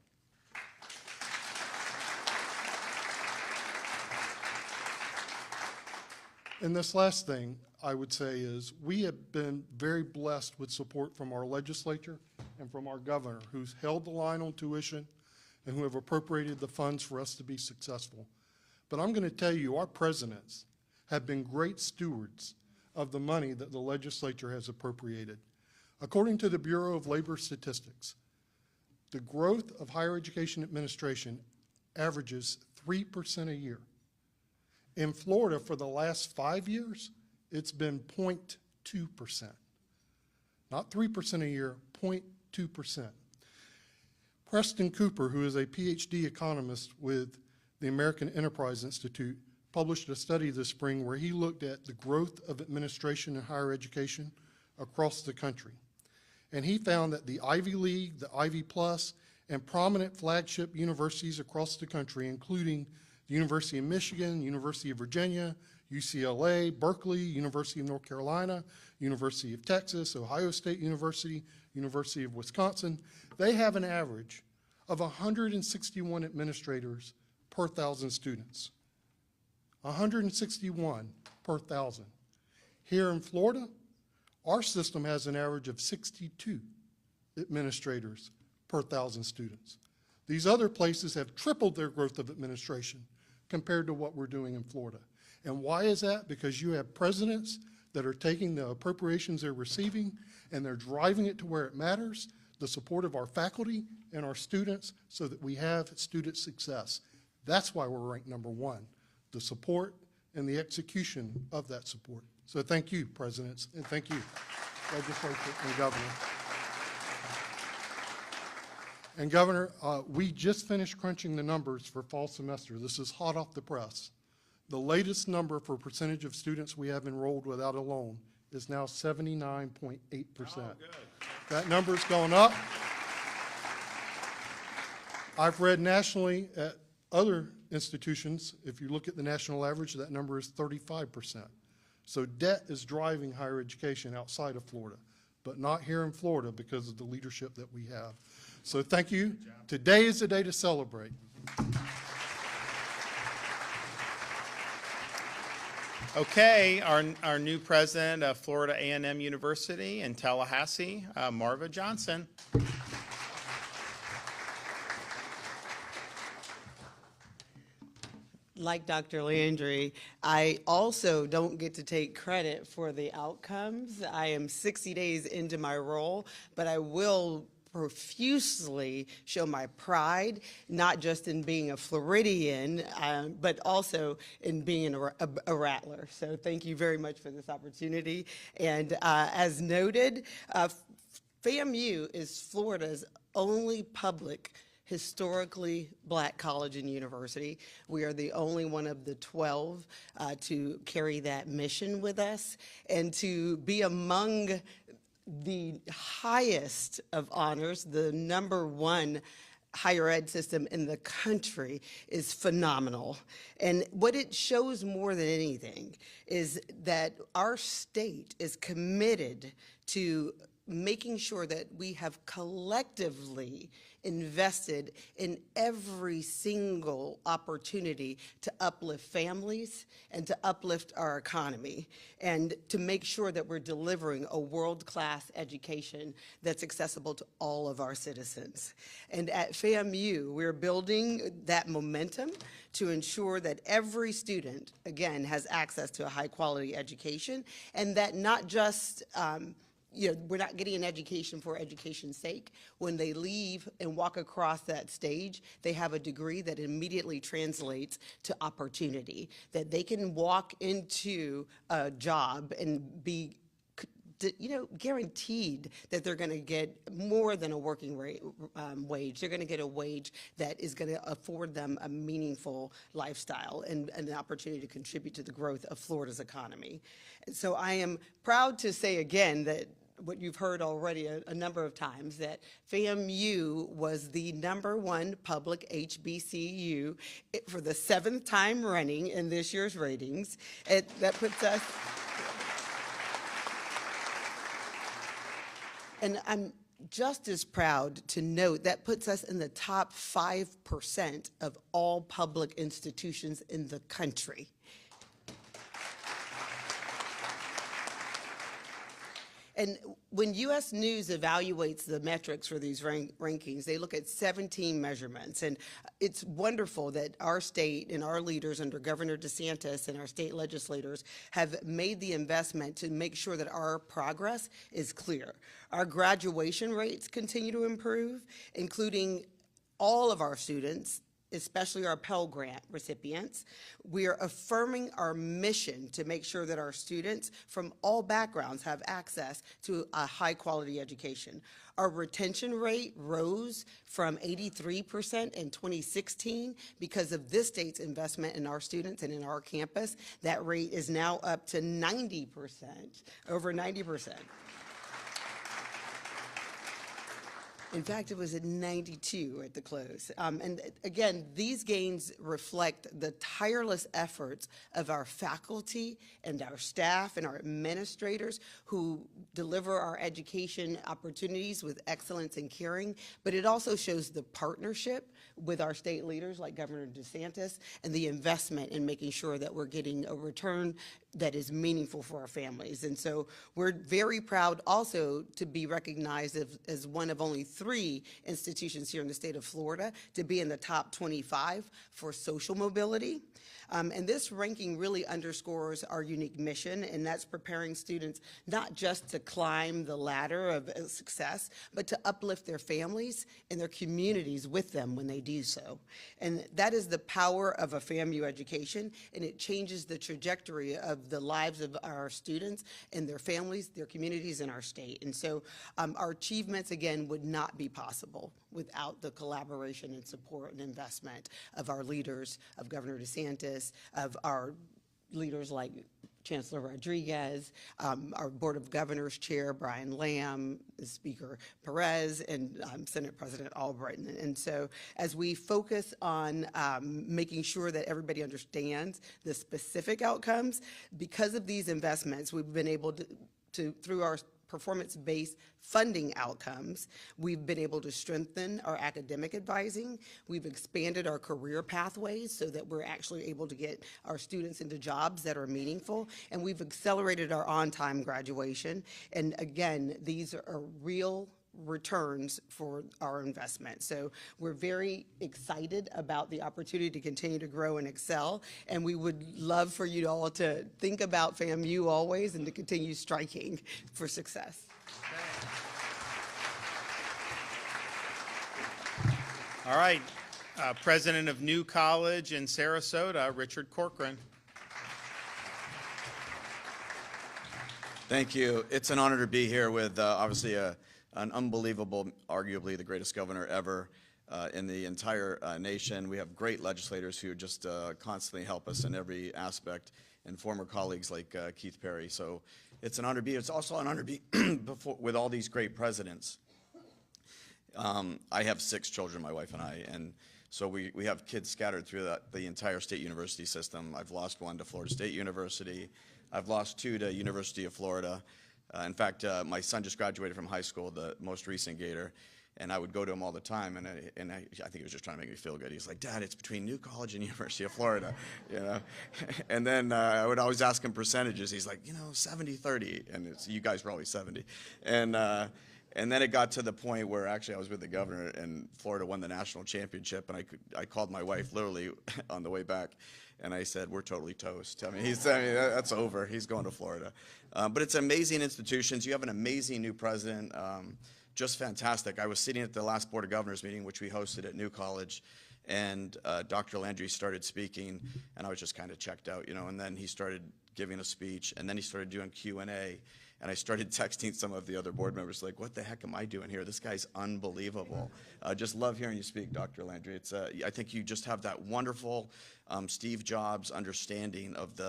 And this last thing I would say is we have been very blessed with support from our legislature and from our governor, who's held the line on tuition and who have appropriated the funds for us to be successful. But I'm going to tell you, our presidents have been great stewards of the money that the legislature has appropriated. According to the Bureau of Labor Statistics, the growth of higher education administration averages 3% a year. In Florida, for the last 5 years, it's been 0.2%. Not 3% a year, 0.2%. Preston Cooper, who is a PhD economist with the American Enterprise Institute, published a study this spring where he looked at the growth of administration in higher education across the country. And he found that the Ivy League, the Ivy Plus, and prominent flagship universities across the country, including the University of Michigan, University of Virginia, UCLA, Berkeley, University of North Carolina, University of Texas, Ohio State University, University of Wisconsin, they have an average of 161 administrators per 1,000 students. 161 per 1,000. Here in Florida, our system has an average of 62 administrators per 1,000 students. These other places have tripled their growth of administration compared to what we're doing in Florida. And why is that? Because you have presidents that are taking the appropriations they're receiving and they're driving it to where it matters, the support of our faculty and our students, so that we have student success. That's why we're ranked #1, the support and the execution of that support. So thank you, presidents, and thank you, legislature and governor. And Governor, we just finished crunching the numbers for fall semester. This is hot off the press. The latest number for percentage of students we have enrolled without a loan is now 79.8%. Oh, good. That number's gone up. I've read nationally at other institutions, if you look at the national average, that number is 35%. So debt is driving higher education outside of Florida, but not here in Florida because of the leadership that we have. So thank you. Today is the day to celebrate. Okay, our new president of Florida A&M University in Tallahassee, Marva Johnson. Like Dr. Landry, I also don't get to take credit for the outcomes. I am 60 days into my role, but I will profusely show my pride, not just in being a Floridian, but also in being a Rattler. So thank you very much for this opportunity. And as noted, FAMU is Florida's only public historically Black college and university. We are the only one of the 12 to carry that mission with us, and to be among the highest of honors, the #1 higher ed system in the country, is phenomenal. And what it shows more than anything is that our state is committed to making sure that we have collectively invested in every single opportunity to uplift families and to uplift our economy, and to make sure that we're delivering a world-class education that's accessible to all of our citizens. And at FAMU, we're building that momentum to ensure that every student, again, has access to a high-quality education, and that not just we're not getting an education for education's sake. When they leave and walk across that stage, they have a degree that immediately translates to opportunity, that they can walk into a job and be guaranteed that they're going to get more than a working wage. They're going to get a wage that is going to afford them a meaningful lifestyle and an opportunity to contribute to the growth of Florida's economy. And so I am proud to say again that what you've heard already a number of times, that FAMU was the #1 public HBCU for the 7th time running in this year's ratings. That puts us, and I'm just as proud to note that puts us in the top 5% of all public institutions in the country. And when U.S. News evaluates the metrics for these rankings, they look at 17 measurements. And it's wonderful that our state and our leaders under Governor DeSantis and our state legislators have made the investment to make sure that our progress is clear. Our graduation rates continue to improve, including all of our students, especially our Pell Grant recipients. We are affirming our mission to make sure that our students from all backgrounds have access to a high-quality education. Our retention rate rose from 83% in 2016 because of this state's investment in our students and in our campus. That rate is now up to 90%, over 90%. In fact, it was at 92 at the close. And again, these gains reflect the tireless efforts of our faculty and our staff and our administrators who deliver our education opportunities with excellence and caring, but it also shows the partnership with our state leaders like Governor DeSantis and the investment in making sure that we're getting a return that is meaningful for our families. And so we're very proud also to be recognized as one of only 3 institutions here in the state of Florida to be in the top 25 for social mobility. And this ranking really underscores our unique mission, and that's preparing students not just to climb the ladder of success, but to uplift their families and their communities with them when they do so. And that is the power of a FAMU education, and it changes the trajectory of the lives of our students and their families, their communities, and our state. And so our achievements, again, would not be possible without the collaboration and support and investment of our leaders, of Governor DeSantis, of our leaders like Chancellor Rodrigues, our Board of Governors Chair, Brian Lamb, Speaker Perez, and Senate President Albright. And so as we focus on making sure that everybody understands the specific outcomes, because of these investments, we've been able to through our performance-based funding outcomes, we've been able to strengthen our academic advising. We've expanded our career pathways so that we're actually able to get our students into jobs that are meaningful. And we've accelerated our on-time graduation. And again, these are real returns for our investment. So we're very excited about the opportunity to continue to grow and excel, and we would love for you all to think about FAMU always and to continue striking for success. All right, President of New College in Sarasota, Richard Corcoran. Thank you. It's an honor to be here with obviously an unbelievable, arguably the greatest governor ever in the entire nation. We have great legislators who just constantly help us in every aspect, and former colleagues like Keith Perry. So it's an honor to be here. It's also an honor to be with all these great presidents. I have 6 children, my wife and I, and so we have kids scattered through the entire state university system. I've lost one to Florida State University. I've lost 2 to University of Florida. In fact, my son just graduated from high school, the most recent Gator, and I would go to him all the time, and I think he was just trying to make me feel good. He's like, "Dad, it's between New College and University of Florida," you know. And then I would always ask him percentages. He's like, 70-30, and you guys were always 70. And then it got to the point where actually I was with the governor, and Florida won the national championship, and I called my wife literally on the way back, and I said, "We're totally toast." I mean, that's over. He's going to Florida. But it's amazing institutions. You have an amazing new president, just fantastic. I was sitting at the last Board of Governors meeting, which we hosted at New College, and Dr. Landry started speaking, and I was just kind of checked out, and then he started giving a speech, and then he started doing Q&A. And I started texting some of the other board members, like, "What the heck am I doing here? This guy's unbelievable." Just love hearing you speak, Dr. Landry. I think you just have that wonderful Steve Jobs understanding of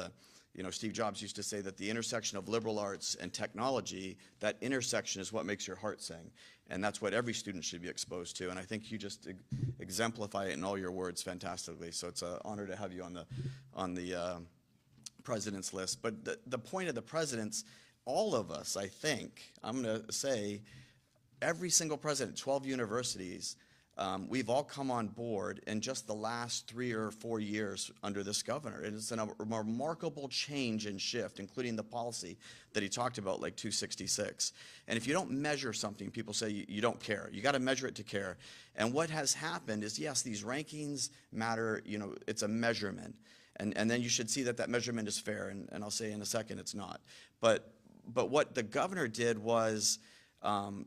Steve Jobs used to say that the intersection of liberal arts and technology, that intersection is what makes your heart sing. And that's what every student should be exposed to. And I think you just exemplify it in all your words fantastically. So it's an honor to have you on the president's list. But the point of the president's, all of us, I think, I'm going to say, every single president, 12 universities, we've all come on board in just the last 3 or 4 years under this governor. It is a remarkable change and shift, including the policy that he talked about, like 266. And if you don't measure something, people say you don't care. You got to measure it to care. And what has happened is, yes, these rankings matter. It's a measurement. And then you should see that measurement is fair. And I'll say in a second it's not. But what the governor did was,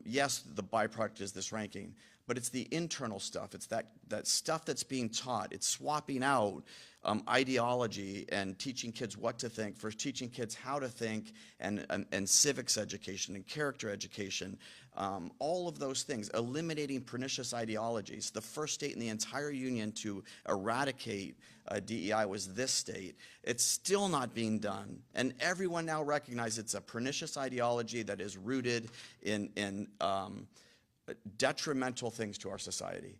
yes, the byproduct is this ranking, but it's the internal stuff. It's that stuff that's being taught. It's swapping out ideology and teaching kids what to think, for teaching kids how to think, and civics education and character education, all of those things, eliminating pernicious ideologies. The first state in the entire union to eradicate DEI was this state. It's still not being done, and everyone now recognizes it's a pernicious ideology that is rooted in detrimental things to our society,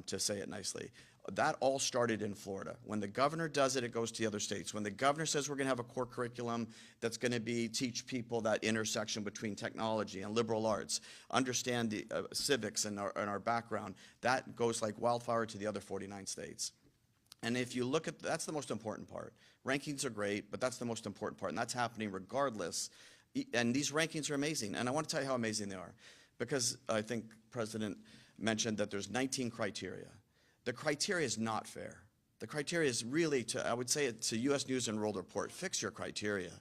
to say it nicely. That all started in Florida. When the governor does it, it goes to the other states. When the governor says we're going to have a core curriculum that's going to teach people that intersection between technology and liberal arts, understand the civics and our background, that goes like wildfire to the other 49 states. And if you look at, that's the most important part. Rankings are great, but that's the most important part, and that's happening regardless. And these rankings are amazing, and I want to tell you how amazing they are, because I think President mentioned that there's 19 criteria. The criteria is not fair. The criteria is really, I would say it to U.S. News and World Report, fix your criteria.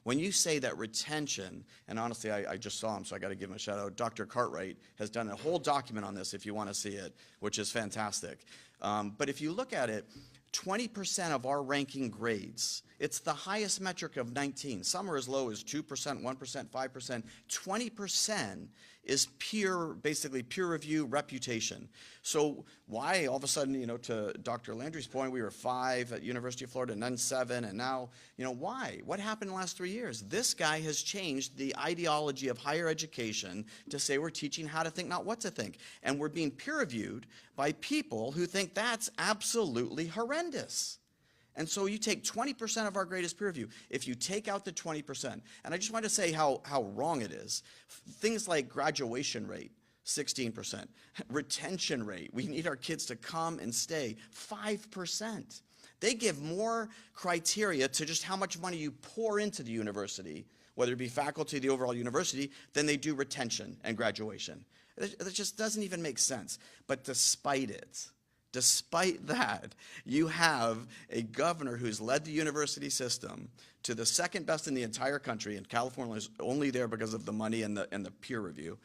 When you say that retention, and honestly, I just saw him, so I got to give him a shout out. Dr. Cartwright has done a whole document on this if you want to see it, which is fantastic. But if you look at it, 20% of our ranking grades, it's the highest metric of 19. Some are as low as 2%, 1%, 5%. 20% is basically peer review reputation. So why all of a sudden, to Dr. Landry's point, we were 5 at University of Florida and then 7, and now, why? What happened in the last 3 years? This guy has changed the ideology of higher education to say we're teaching how to think, not what to think. And we're being peer reviewed by people who think that's absolutely horrendous. And so you take 20% of our greatest peer review. If you take out the 20%, and I just want to say how wrong it is, things like graduation rate, 16%, retention rate, we need our kids to come and stay, 5%. They give more criteria to just how much money you pour into the university, whether it be faculty, the overall university, than they do retention and graduation. It just doesn't even make sense. But despite that, you have a governor who's led the university system to the second best in the entire country, and California is only there because of the money and the peer review.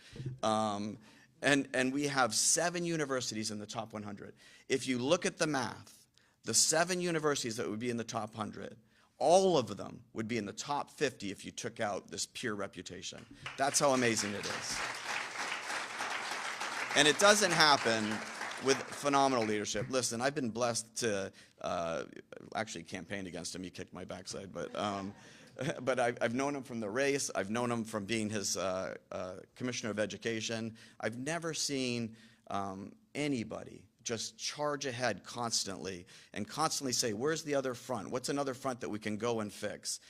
And we have 7 universities in the top 100. If you look at the math, the 7 universities that would be in the top 100, all of them would be in the top 50 if you took out this peer reputation. That's how amazing it is. And it doesn't happen with phenomenal leadership. Listen, I've been blessed to actually campaign against him. He kicked my backside, but I've known him from the race. I've known him from being his commissioner of education. I've never seen anybody just charge ahead constantly and constantly say, where's the other front? What's another front that we can go and fix?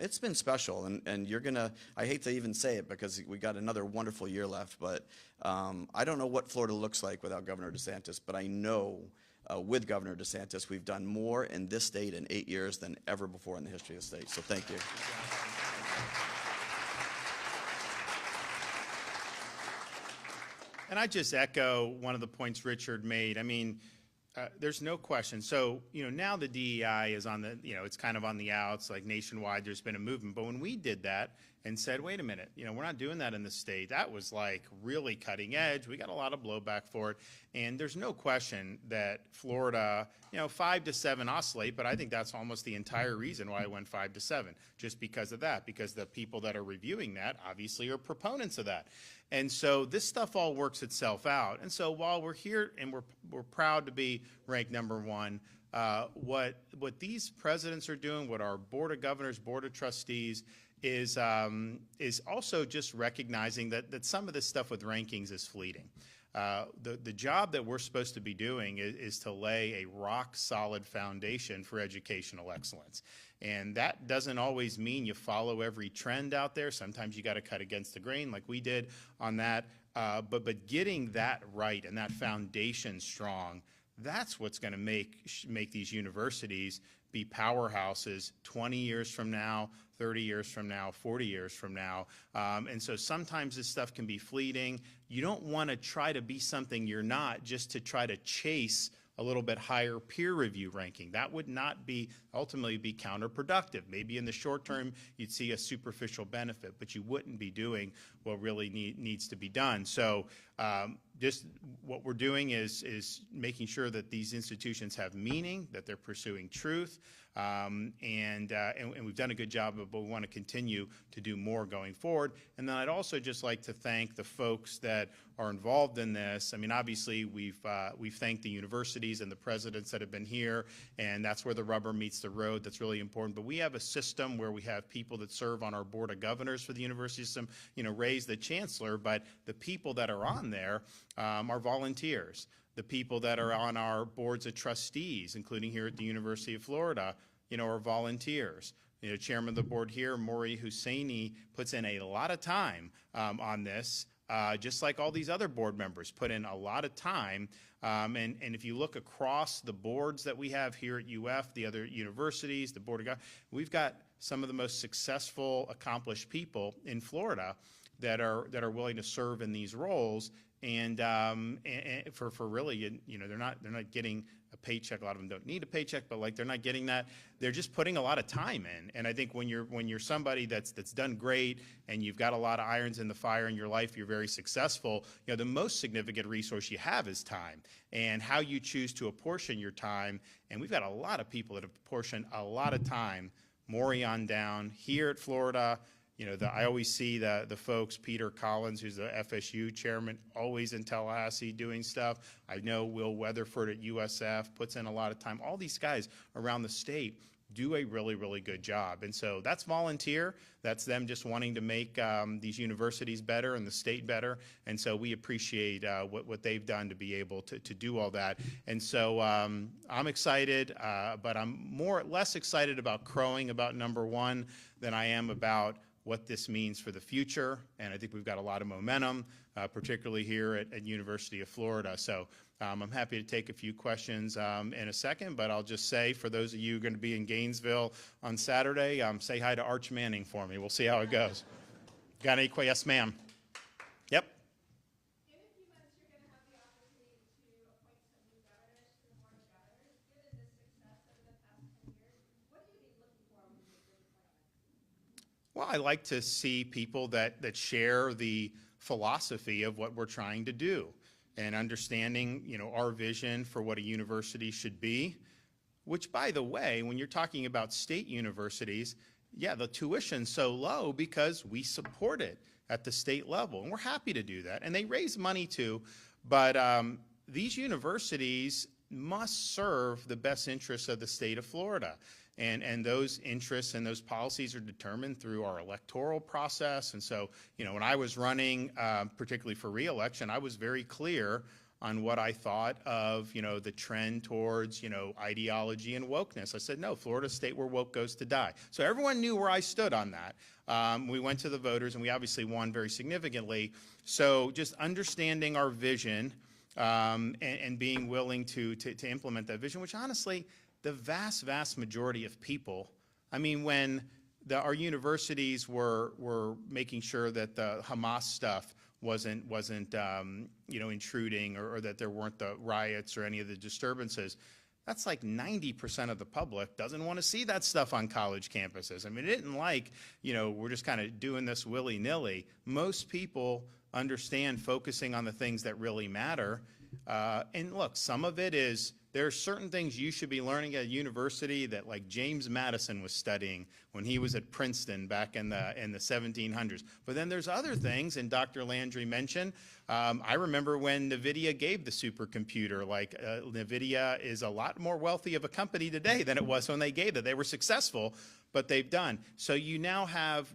It's been special, and you're going to, I hate to even say it because we got another wonderful year left, but I don't know what Florida looks like without Governor DeSantis, but I know with Governor DeSantis, we've done more in this state in 8 years than ever before in the history of the state, so thank you. And I just echo one of the points Richard made. I mean, there's no question. So, now the DEI is on the, it's kind of on the outs, like nationwide, there's been a movement. But when we did that and said, wait a minute, we're not doing that in the state, that was like really cutting edge. We got a lot of blowback for it. And there's no question that Florida, 5 to 7 oscillate, but I think that's almost the entire reason why I went 5 to 7, just because of that, because the people that are reviewing that obviously are proponents of that. And so this stuff all works itself out. And so while we're here and we're proud to be ranked #1, what these presidents are doing, what our Board of Governors, Board of Trustees is also just recognizing that some of this stuff with rankings is fleeting. The job that we're supposed to be doing is to lay a rock-solid foundation for educational excellence. And that doesn't always mean you follow every trend out there. Sometimes you got to cut against the grain like we did on that. But getting that right and that foundation strong, that's what's going to make these universities be powerhouses 20 years from now, 30 years from now, 40 years from now. And so sometimes this stuff can be fleeting. You don't want to try to be something you're not just to try to chase a little bit higher peer review ranking. That would not ultimately be counterproductive. Maybe in the short term, you'd see a superficial benefit, but you wouldn't be doing what really needs to be done. So just what we're doing is making sure that these institutions have meaning, that they're pursuing truth, and we've done a good job of it, but we want to continue to do more going forward. And then I'd also just like to thank the folks that are involved in this. I mean, obviously, we've thanked the universities and the presidents that have been here, and that's where the rubber meets the road. That's really important. But we have a system where we have people that serve on our Board of Governors for the university system, raise the Chancellor, but the people that are on there are volunteers. The people that are on our boards of trustees, including here at the University of Florida, are volunteers. Chairman of the board here, Maury Husseini, puts in a lot of time on this, just like all these other board members put in a lot of time. And if you look across the boards that we have here at UF, the other universities, the Board of Governors, we've got some of the most successful, accomplished people in Florida that are willing to serve in these roles. And for really, they're not getting a paycheck. A lot of them don't need a paycheck, but like they're not getting that. They're just putting a lot of time in. And I think when you're somebody that's done great and you've got a lot of irons in the fire in your life, you're very successful. The most significant resource you have is time, and how you choose to apportion your time. And we've got a lot of people that have apportioned a lot of time, Maury on down here at Florida. I always see the folks, Peter Collins, who's the FSU chairman, always in Tallahassee doing stuff. I know Will Weatherford at USF puts in a lot of time. All these guys around the state do a really, really good job. And so that's volunteer. That's them just wanting to make these universities better and the state better. And so we appreciate what they've done to be able to do all that. And so I'm excited, but I'm less excited about crowing about #1 than I am about what this means for the future. And I think we've got a lot of momentum, particularly here at University of Florida. So I'm happy to take a few questions in a second, but I'll just say, for those of you going to be in Gainesville on Saturday, say hi to Arch Manning for me. We'll see how it goes. Got any questions? Yes, ma'am. Yep. In a few months, you're going to have the opportunity to appoint some new governors to the Board of Governors. Given the success over the past 10 years, what do you be looking for when you make your appointment? Well, I like to see people that share the philosophy of what we're trying to do and understanding, our vision for what a university should be, which, by the way, when you're talking about state universities, yeah, the tuition's so low because we support it at the state level, and we're happy to do that. And they raise money too, but these universities must serve the best interests of the state of Florida. And those interests and those policies are determined through our electoral process. And so, when I was running, particularly for re-election, I was very clear on what I thought of, the trend towards, ideology and wokeness. I said, no, Florida state where woke goes to die. So everyone knew where I stood on that. We went to the voters, and we obviously won very significantly. So just understanding our vision and being willing to implement that vision, which honestly, the vast, vast majority of people, when our universities were making sure that the Hamas stuff wasn't intruding, or that there weren't the riots or any of the disturbances, that's like 90% of the public doesn't want to see that stuff on college campuses. It isn't like, we're just kind of doing this willy-nilly. Most people understand focusing on the things that really matter. And look, some of it is, there are certain things you should be learning at a university that, like, James Madison was studying when he was at Princeton back in the 1700s. But then there's other things, and Dr. Landry mentioned, I remember when NVIDIA gave the supercomputer. NVIDIA is a lot more wealthy of a company today than it was when they gave it. They were successful, but they've done. So you now have,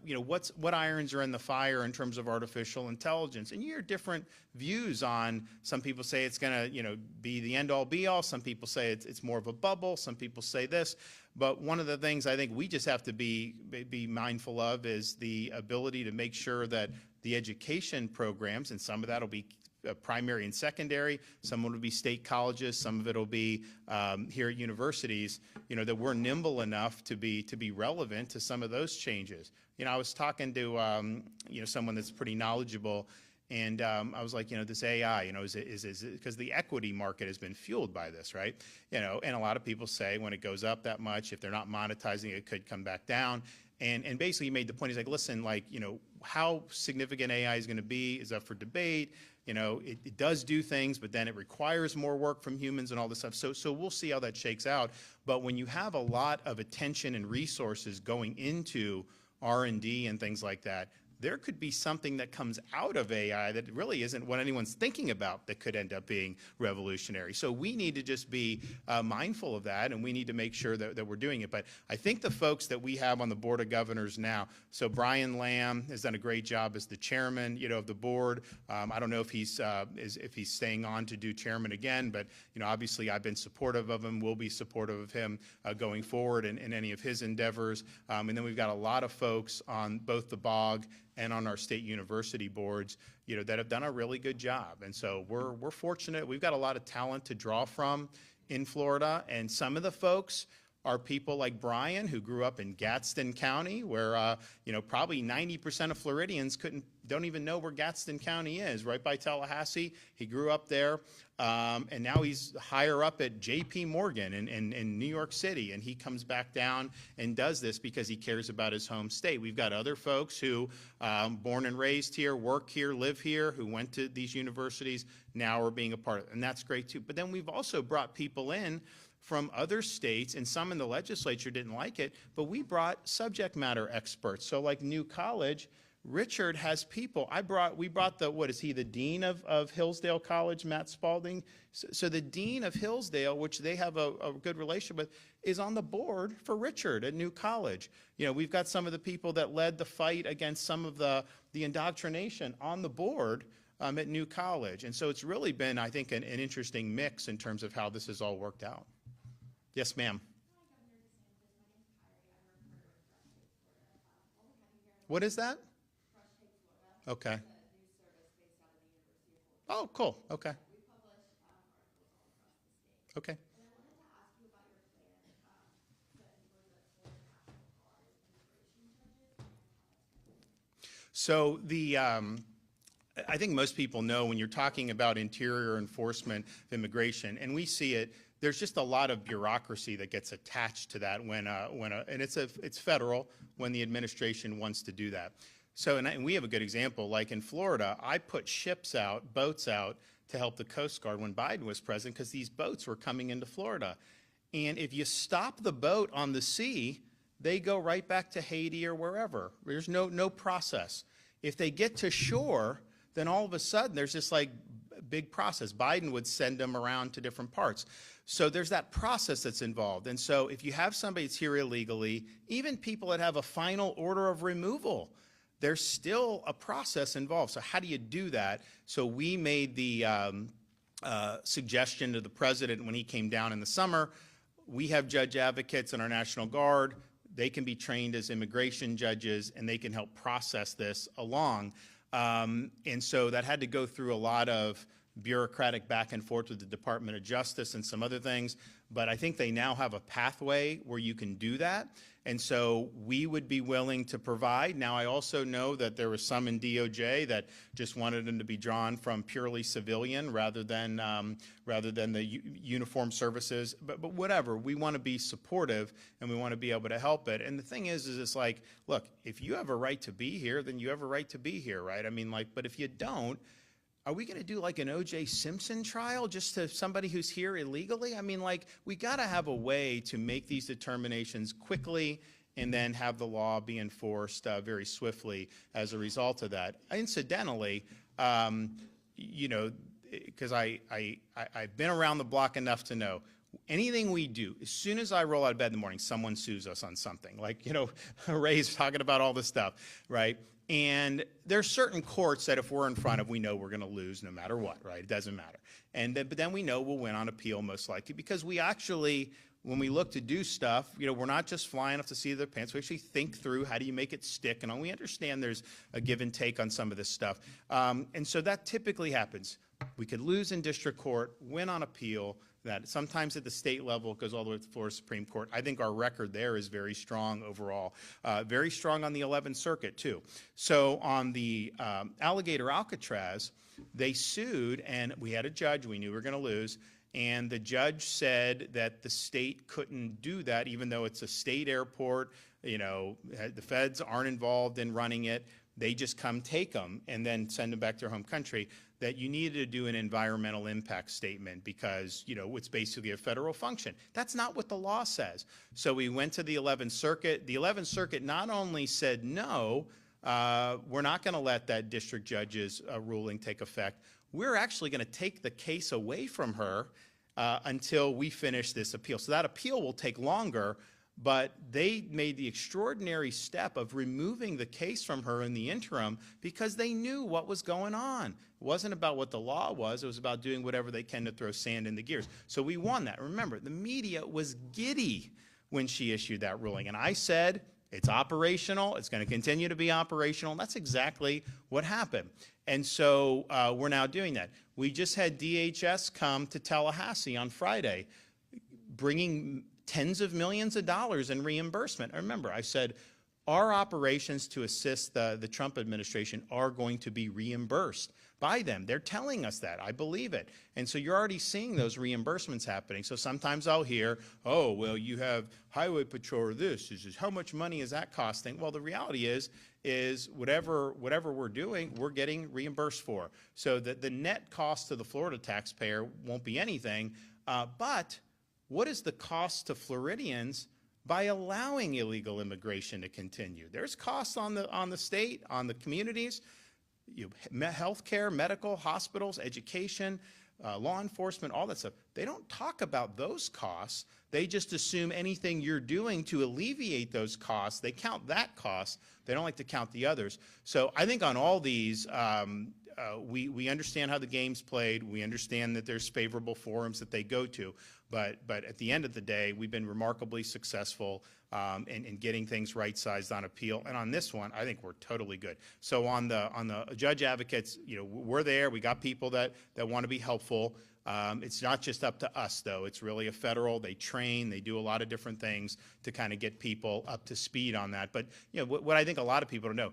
what irons are in the fire in terms of artificial intelligence. And you hear different views on, some people say it's going to, be the end all be all. Some people say it's more of a bubble. Some people say this. But one of the things I think we just have to be mindful of is the ability to make sure that the education programs, and some of that will be primary and secondary, some will be state colleges, some of it will be here at universities, that we're nimble enough to be relevant to some of those changes. I was talking to someone that's pretty knowledgeable, and I was like, this AI, is because the equity market has been fueled by this, right? And a lot of people say when it goes up that much, if they're not monetizing it, could come back down. And basically he made the point, he's like, listen, how significant AI is going to be is up for debate. It does do things, but then it requires more work from humans and all this stuff. So we'll see how that shakes out. But when you have a lot of attention and resources going into R&D and things like that, there could be something that comes out of AI that really isn't what anyone's thinking about that could end up being revolutionary. So we need to just be mindful of that, and we need to make sure that we're doing it. But I think the folks that we have on the Board of Governors now, so Brian Lamb has done a great job as the chairman, of the board. I don't know if he's staying on to do chairman again, but obviously I've been supportive of him, will be supportive of him going forward in any of his endeavors. And then we've got a lot of folks on both the BOG and on our state university boards, that have done a really good job. And so we're fortunate. We've got a lot of talent to draw from in Florida, and some of the folks are people like Brian, who grew up in Gadsden County, where probably 90% of Floridians don't even know where Gadsden County is, right by Tallahassee. He grew up there, and now he's higher up at J.P. Morgan in New York City, and he comes back down and does this because he cares about his home state. We've got other folks who, born and raised here, work here, live here, who went to these universities, now are being a part of it, and that's great too. But then we've also brought people in from other states, and some in the legislature didn't like it, but we brought subject matter experts. So like New College, Richard has people. We brought the dean of Hillsdale College, Matt Spalding. So the dean of Hillsdale, which they have a good relationship with, is on the board for Richard at New College. We've got some of the people that led the fight against some of the indoctrination on the board at New College. And so it's really been, I think, an interesting mix in terms of how this has all worked out. Yes, ma'am. What is that? Okay. Oh, cool. Okay. Okay. So I think most people know when you're talking about interior enforcement of immigration, and we see it, there's just a lot of bureaucracy that gets attached to that and it's federal when the administration wants to do that. And we have a good example, like in Florida, I put boats out to help the Coast Guard when Biden was president because these boats were coming into Florida. And if you stop the boat on the sea, they go right back to Haiti or wherever. There's no process. If they get to shore, then all of a sudden there's this like big process. Biden would send them around to different parts. So there's that process that's involved. And so if you have somebody that's here illegally, even people that have a final order of removal, there's still a process involved. So how do you do that? So we made the suggestion to the president when he came down in the summer. We have judge advocates in our National Guard. They can be trained as immigration judges, and they can help process this along. And so that had to go through a lot of bureaucratic back and forth with the Department of Justice and some other things. But I think they now have a pathway where you can do that. And so we would be willing to provide. Now, I also know that there was some in DOJ that just wanted them to be drawn from purely civilian rather than the uniformed services. But whatever, we want to be supportive and we want to be able to help it. And the thing is it's like, look, if you have a right to be here, then you have a right to be here, right? I mean, like, but if you don't, are we going to do like an O.J. Simpson trial just to somebody who's here illegally? I mean, like, we got to have a way to make these determinations quickly and then have the law be enforced very swiftly as a result of that. Incidentally, you know, because I've been around the block enough to know anything we do, as soon as I roll out of bed in the morning, someone sues us on something. Like, you know, Ray's talking about all this stuff, right? And there's certain courts that if we're in front of, we know we're going to lose no matter what, right? It doesn't matter. But then we know we'll win on appeal most likely because we actually, when we look to do stuff, you know, we're not just flying off the seat of their pants. We actually think through how do you make it stick, and we understand there's a give and take on some of this stuff. And so that typically happens. We could lose in district court, win on appeal. That sometimes at the state level it goes all the way to the Florida Supreme Court. I think our record there is very strong overall. Very strong on the 11th Circuit too. So on the Alligator Alcatraz, they sued and we had a judge, we knew we were going to lose, and the judge said that the state couldn't do that even though it's a state airport, you know, the feds aren't involved in running it. They just come take them and then send them back to their home country, that you needed to do an environmental impact statement because, you know, it's basically a federal function. That's not what the law says. So we went to the 11th Circuit. The 11th Circuit not only said, no, we're not going to let that district judge's ruling take effect. We're actually going to take the case away from her until we finish this appeal. So that appeal will take longer, but they made the extraordinary step of removing the case from her in the interim because they knew what was going on. It wasn't about what the law was. It was about doing whatever they can to throw sand in the gears. So we won that. Remember, the media was giddy when she issued that ruling. And I said, it's operational. It's going to continue to be operational. And that's exactly what happened. And so we're now doing that. We just had DHS come to Tallahassee on Friday, bringing tens of millions of dollars in reimbursement. Remember, I said our operations to assist the Trump administration are going to be reimbursed by them. They're telling us that. I believe it. And so you're already seeing those reimbursements happening. So sometimes I'll hear, oh, well, you have Highway Patrol or this. How much money is that costing? Well, the reality is whatever we're doing, we're getting reimbursed for. So that the net cost to the Florida taxpayer won't be anything, but what is the cost to Floridians by allowing illegal immigration to continue? There's costs on the state, on the communities, health care, medical, hospitals, education, law enforcement, all that stuff. They don't talk about those costs. They just assume anything you're doing to alleviate those costs, they count that cost. They don't like to count the others. So I think on all these, we understand how the game's played. We understand that there's favorable forums that they go to. But at the end of the day, we've been remarkably successful in getting things right-sized on appeal. And on this one, I think we're totally good. So on the judge advocates, you know, we're there. We got people that want to be helpful. It's not just up to us, though. It's really a federal. They train. They do a lot of different things to kind of get people up to speed on that. But you know, what I think a lot of people don't know,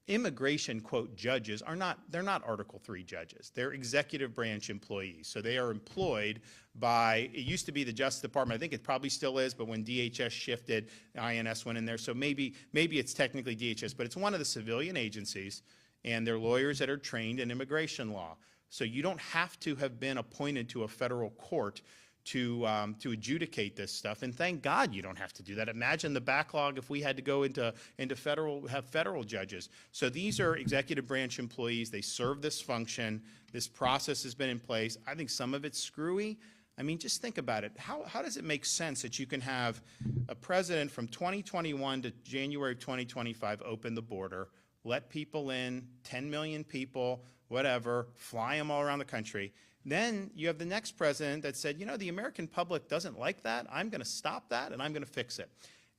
immigration, quote, judges they're not Article III judges. They're executive branch employees. So they are employed by, it used to be the Justice Department. I think it probably still is, but when DHS shifted, INS went in there. So maybe it's technically DHS, but it's one of the civilian agencies, and they're lawyers that are trained in immigration law. So you don't have to have been appointed to a federal court to adjudicate this stuff. And thank God you don't have to do that. Imagine the backlog if we had to go into federal judges. So these are executive branch employees. They serve this function. This process has been in place. I think some of it's screwy. I mean, just think about it. How does it make sense that you can have a president from 2021 to January of 2025 open the border, let people in, 10 million people, whatever, fly them all around the country? Then you have the next president that said, you know, the American public doesn't like that. I'm going to stop that, and I'm going to fix it.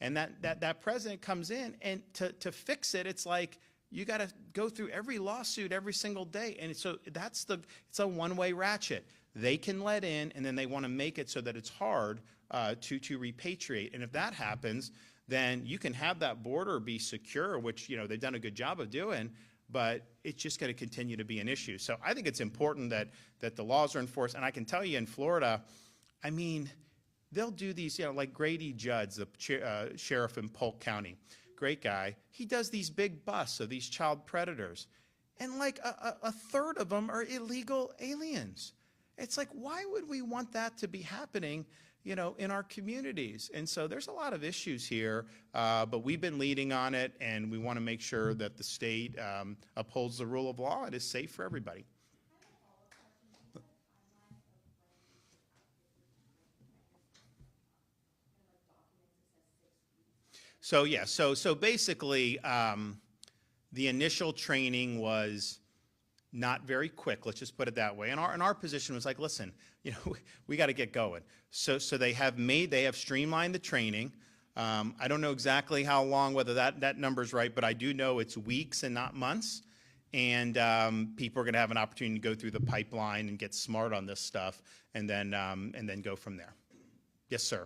And that president comes in, and to fix it, it's like you got to go through every lawsuit every single day. And so it's a one-way ratchet. They can let in, and then they want to make it so that it's hard to repatriate. And if that happens, then you can have that border be secure, which, you know, they've done a good job of doing, but it's just going to continue to be an issue. So I think it's important that the laws are enforced. And I can tell you in Florida, I mean, they'll do these, you know, like Grady Judd, the sheriff in Polk County, great guy. He does these big busts of these child predators. And like a third of them are illegal aliens. It's like, why would we want that to be happening, you know, in our communities? And so there's a lot of issues here, but we've been leading on it, and we want to make sure that the state upholds the rule of law and is safe for everybody. So yeah, so basically, the initial training was not very quick. Let's just put it that way. And our position was like, listen, you know, we got to get going. So they have streamlined the training. I don't know exactly how long, whether that number's right, but I do know it's weeks and not months. And people are going to have an opportunity to go through the pipeline and get smart on this stuff, and then go from there. Yes, sir.